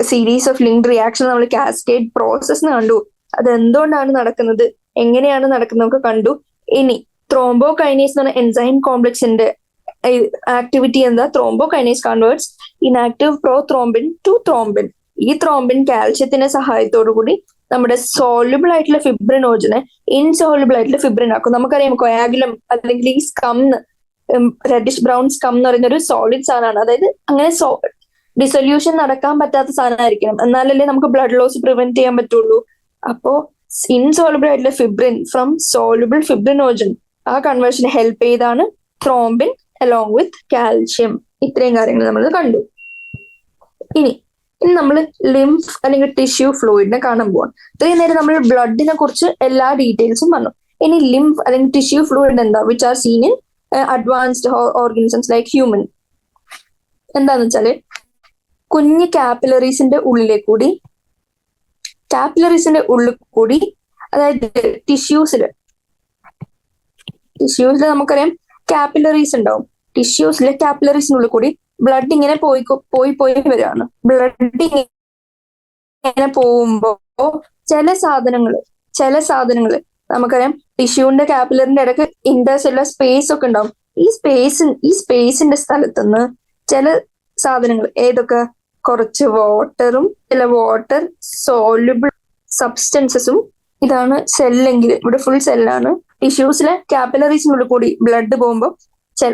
S1: സീരീസ് ഓഫ് ലിങ്ക്ഡ് റിയാക്ഷൻ നമ്മൾ കാസ്കേഡ് പ്രോസസ് കണ്ടു. അത് എന്തുകൊണ്ടാണ് നടക്കുന്നത്, എങ്ങനെയാണ് നടക്കുന്നത് നമുക്ക് കണ്ടു. ഇനി ത്രോംബോകൈനേസ് എന്ന് പറഞ്ഞ എൻസൈം കോംപ്ലക്സിന്റെ ആക്ടിവിറ്റി എന്താ? Thrombokinase converts inactive prothrombin to thrombin. ഈ ത്രോംബിൻ കാൽഷ്യത്തിന്റെ സഹായത്തോടു കൂടി നമ്മുടെ സോൾയുബിൾ ആയിട്ടുള്ള ഫിബ്രിനോജനെ ഇൻസോൾയുബിൾ ആയിട്ടുള്ള ഫിബ്രിൻ ആക്കും. നമുക്കറിയാം കൊയാഗുലം അല്ലെങ്കിൽ ഈ സ്കം, റെഡിഷ് ബ്രൗൺ സ്കം എന്ന് പറയുന്ന ഒരു സോളിഡ് സാധനമാണ്. അതായത് അങ്ങനെ ഡിസൊല്യൂഷൻ നടക്കാൻ പറ്റാത്ത സാധനമായിരിക്കണം, എന്നാലല്ലേ നമുക്ക് ബ്ലഡ് ലോസ് പ്രിവെന്റ് ചെയ്യാൻ പറ്റുള്ളൂ. അപ്പോ ഇൻസോൾയുബിൾ ആയിട്ടുള്ള ഫിബ്രിൻ ഫ്രം സോൾയുബിൾ ഫിബ്രിനോജൻ ആ കൺവേർഷന് ഹെൽപ്പ് ചെയ്താണ് ത്രോംബിൻ അലോങ് വിത്ത് കാൽഷ്യം. ഇത്രയും കാര്യങ്ങൾ നമ്മൾ കണ്ടു. ഇനി നമ്മൾ ലിംഫ് അല്ലെങ്കിൽ ടിഷ്യൂ ഫ്ലൂയിഡിനെ കാണാൻ പോവാം. ഇത്രയും നേരം നമ്മൾ ബ്ലഡിനെ കുറിച്ച് എല്ലാ ഡീറ്റെയിൽസും പറഞ്ഞു. ഇനി ലിംഫ് അല്ലെങ്കിൽ ടിഷ്യൂ ഫ്ലൂയിഡ് എന്താ? Which are seen in advanced organisms like human. എന്താന്ന് വെച്ചാല് കുഞ്ഞ് കാപ്പിലറീസിന്റെ ഉള്ളിൽ കൂടി അതായത് ടിഷ്യൂസിൽ നമുക്കറിയാം കാപ്പിലറീസ് ഉണ്ടാവും. ടിഷ്യൂസിലെ കാപ്പിലറീസിനുള്ളിൽ കൂടി ബ്ലഡ് ഇങ്ങനെ പോയി വരികയാണ്. ബ്ലഡ് ഇങ്ങനെ പോകുമ്പോ ചില സാധനങ്ങള് നമുക്കറിയാം ടിഷ്യൂവിന്റെ കാപ്പിലറിന്റെ ഇടയ്ക്ക് ഇന്റർസെല്ലുലർ സ്പേസ് ഒക്കെ ഉണ്ടാവും. ഈ സ്പേസിന്റെ സ്ഥലത്തുനിന്ന് ചില സാധനങ്ങൾ, ഏതൊക്കെ, കുറച്ച് വാട്ടറും ചില വാട്ടർ സോല്യുബിൾ സബ്സ്റ്റൻസസും. ഇതാണ് സെല്ലെങ്കിൽ ഇവിടെ ഫുൾ സെല്ലാണ്. ടിഷ്യൂസിലെ കാപ്പിലറീസിനുള്ളിൽ കൂടി ബ്ലഡ് പോകുമ്പോൾ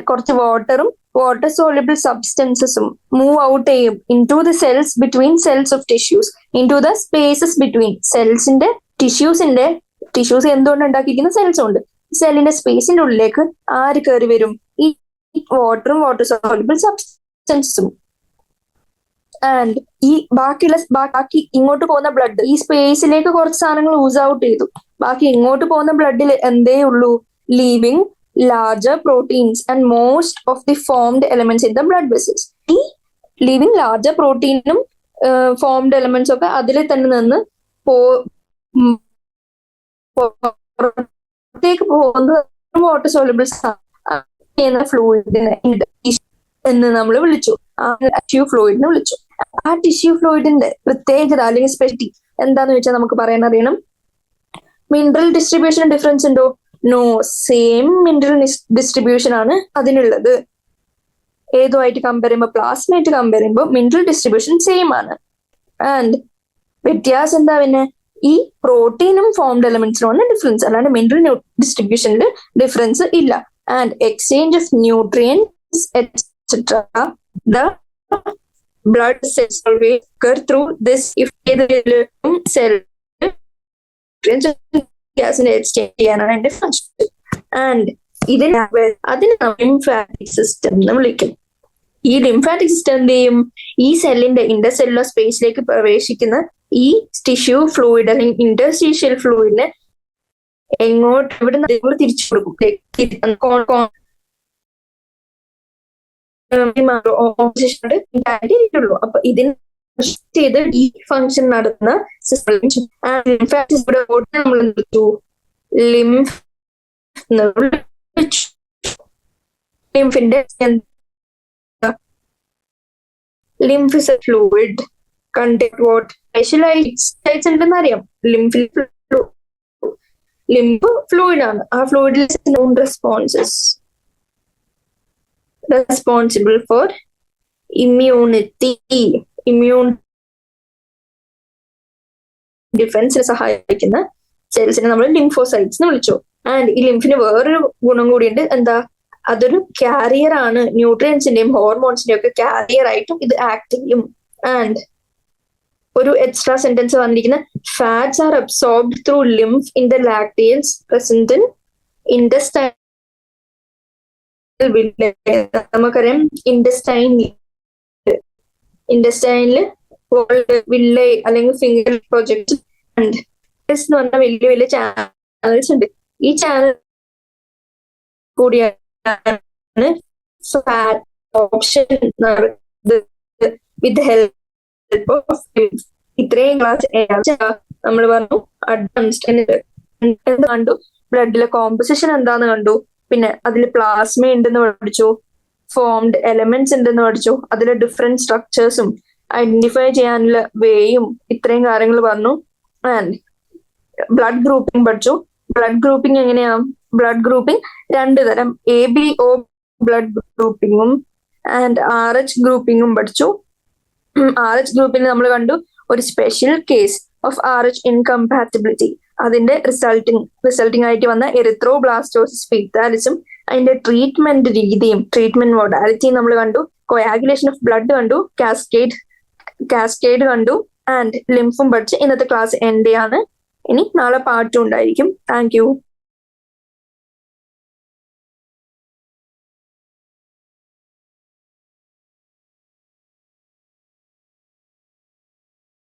S1: കുറച്ച് വാട്ടറും വാട്ടർ സോല്യുബിൾ സബ്സ്റ്റൻസസും മൂവ് ഔട്ട് ചെയ്യും into the cells between cells of tissues, into the spaces between സെൽസിന്റെ ടിഷ്യൂസ് എന്തുകൊണ്ട് ഉണ്ടാക്കിയിരിക്കുന്ന സെൽസ് ഉണ്ട്. സെല്ലിന്റെ സ്പേസിന്റെ ഉള്ളിലേക്ക് ആര് കയറി വരും? ഈ വാട്ടറും വാട്ടർ സോല്യുബിൾ സബ്സ്റ്റൻസസും. ആൻഡ് ഈ ബാക്കി ഇങ്ങോട്ട് പോകുന്ന ബ്ലഡ് ഈ സ്പേസിലേക്ക് കുറച്ച് സാധനങ്ങൾ ഊസ് ഔട്ട് ചെയ്തു. ബാക്കി ഇങ്ങോട്ട് പോകുന്ന ബ്ലഡിൽ എന്തേ ഉള്ളൂ? Leaving larger proteins and most of the formed elements in the blood vessels. ഈ ലിവിങ് ലാർജർ പ്രോട്ടീനും ഫോംഡ് എലമെന്റ്സ് ഒക്കെ അതിൽ തന്നെ നിന്ന് പുറത്തേക്ക് പോകുന്ന വാട്ടർ സോല്യുബിൾ ഫ്ലൂയിഡിനെ എന്ന് നമ്മൾ വിളിച്ചു. ആ ടിഷ്യൂ ഫ്ലൂയിഡിനെ വിളിച്ചു. ആ ടിഷ്യൂ ഫ്ലൂയിഡിന്റെ പ്രത്യേകത അല്ലെങ്കിൽ സ്പെഷ്യാലിറ്റി എന്താന്ന് വെച്ചാൽ നമുക്ക് പറയാൻ അറിയണം. മിനറൽ ഡിസ്ട്രിബ്യൂഷൻ ഡിഫറൻസ് ഉണ്ടോ? നോ, സെയിം മിനറൽ ഡിസ്ട്രിബ്യൂഷൻ ആണ് അതിനുള്ളത്. ഏതുമായിട്ട് കമ്പയർ ചെയ്യുമ്പോൾ, പ്ലാസ്മയായിട്ട് കമ്പയർ ചെയ്യുമ്പോൾ മിനറൽ ഡിസ്ട്രിബ്യൂഷൻ സെയിം ആണ്. ആൻഡ് വ്യത്യാസം എന്താ പിന്നെ, ഈ പ്രോട്ടീനും ഫോംഡ് എലമെന്റ്സിനുമാണ് ഡിഫറൻസ്, അല്ലാണ്ട് മിനറൽ ഡിസ്ട്രിബ്യൂഷനിൽ ഡിഫറൻസ് ഇല്ല. And exchange of nutrients etcetera the blood cells always occur through this if ഏതെങ്കിലും സെൽ ഗ്യാസിനെ എക്സ്ചേഞ്ച് ചെയ്യാനാണ് അതിന്റെ ഫങ്ഷൻ. ആൻഡ് അതിന് ലിംഫാറ്റിക് സിസ്റ്റം എന്ന് വിളിക്കും. ഈ ലിംഫാറ്റിക് സിസ്റ്റം എന്ത് ചെയ്യും, ഈ സെല്ലിന്റെ ഇന്റർസെല്ലുലർ സ്പേസിലേക്ക് പ്രവേശിക്കുന്ന ഈ ടിഷ്യൂ ഫ്ലൂയിഡ് അല്ലെങ്കിൽ ഇന്റർസ്റ്റീഷ്യൽ ഫ്ലൂയിഡിനെ എങ്ങോട്ട് ഇവിടെ തിരിച്ചു കൊടുക്കും. അപ്പൊ ഇതിന് ചെയ്ത് ഈ ഫങ്ഷൻ നടത്തുന്ന ലിംഫിന്റെ lymph is a fluid contain what specialise ഉണ്ടെന്ന് അറിയാം. ലിംഫ് ഫ്ലൂയിഡ് ആണ്. ആ ഫ്ലൂയിഡിൽ responses responsible for immunity, immune ഡിഫൻസിന് സഹായിക്കുന്ന സെൽസിനെ നമ്മൾ ലിംഫോസൈറ്റ്സ് എന്ന് വിളിച്ചു. ആൻഡ് ഈ ലിംഫിന് വേറൊരു ഗുണം കൂടിയുണ്ട്. എന്താ, അതൊരു കാരിയർ ആണ്, ന്യൂട്രിയൻസിന്റെയും ഹോർമോൺസിന്റെയും ഒക്കെ കാരിയർ ആയിട്ടും ഇത് ആക്ട് ചെയ്യും. ആൻഡ് ഒരു എക്സ്ട്രാ സെന്റൻസ് വന്നിരിക്കുന്ന fats are absorbed through lymph in the lacteals present in intestine. നമുക്കറിയാം ഇൻഡസ്റ്റൈനില് വില്ലേ അല്ലെങ്കിൽ ഫിംഗർ പ്രൊജക്ട് ആൻഡ് എന്ന് പറഞ്ഞ വലിയ വലിയ ചാനൽസ് ഉണ്ട്. ഈ ചാനൽ കൂടിയാണ് fat option with help of lymph. ഇത്രയും ക്ലാസ് നമ്മൾ പറഞ്ഞു അഡ്വാൻസ്ഡ് കണ്ടു, ബ്ലഡിലെ കോമ്പസിഷൻ എന്താന്ന് കണ്ടു, പിന്നെ അതിൽ പ്ലാസ്മ ഉണ്ടെന്ന് പഠിച്ചു, ഫോംഡ് എലമെന്റ്സ് ഉണ്ടെന്ന് പഠിച്ചു, അതിലെ ഡിഫറെന്റ് സ്ട്രക്ചേഴ്സും ഐഡന്റിഫൈ ചെയ്യാനുള്ള വേയും ഇത്രയും കാര്യങ്ങൾ പറഞ്ഞു. ആൻഡ് ബ്ലഡ് ഗ്രൂപ്പിംഗ് പഠിച്ചു. ബ്ലഡ് ഗ്രൂപ്പിംഗ് എങ്ങനെയാ, ബ്ലഡ് ഗ്രൂപ്പിംഗ് രണ്ട് തരം, ABO ബ്ലഡ് ഗ്രൂപ്പിംഗും ആൻഡ് RH ഗ്രൂപ്പിംഗും പഠിച്ചു. RH ഗ്രൂപ്പിംഗ് നമ്മൾ കണ്ടു ഒരു special case of RH incompatibility, അതിന്റെ റിസൾട്ടിംഗ് ആയിട്ട് വന്ന എറിത്രോബ്ലാസ്റ്റോസിസ് ഫീറ്റാലിസും അതിന്റെ ട്രീറ്റ്മെന്റ് രീതിയും ട്രീറ്റ്മെന്റ് മോഡാലിറ്റിയും നമ്മൾ കണ്ടു. കൊയാഗുലേഷൻ ഓഫ് ബ്ലഡ് കണ്ടു, കാസ്കേഡ് കണ്ടു ആൻഡ് ലിംഫും പഠിച്ച് ഇന്നത്തെ ക്ലാസ് എൻഡ് ആണ്. ഇനി നാളെ പാർട്ട് 2 ഉണ്ടായിരിക്കും. Thank you.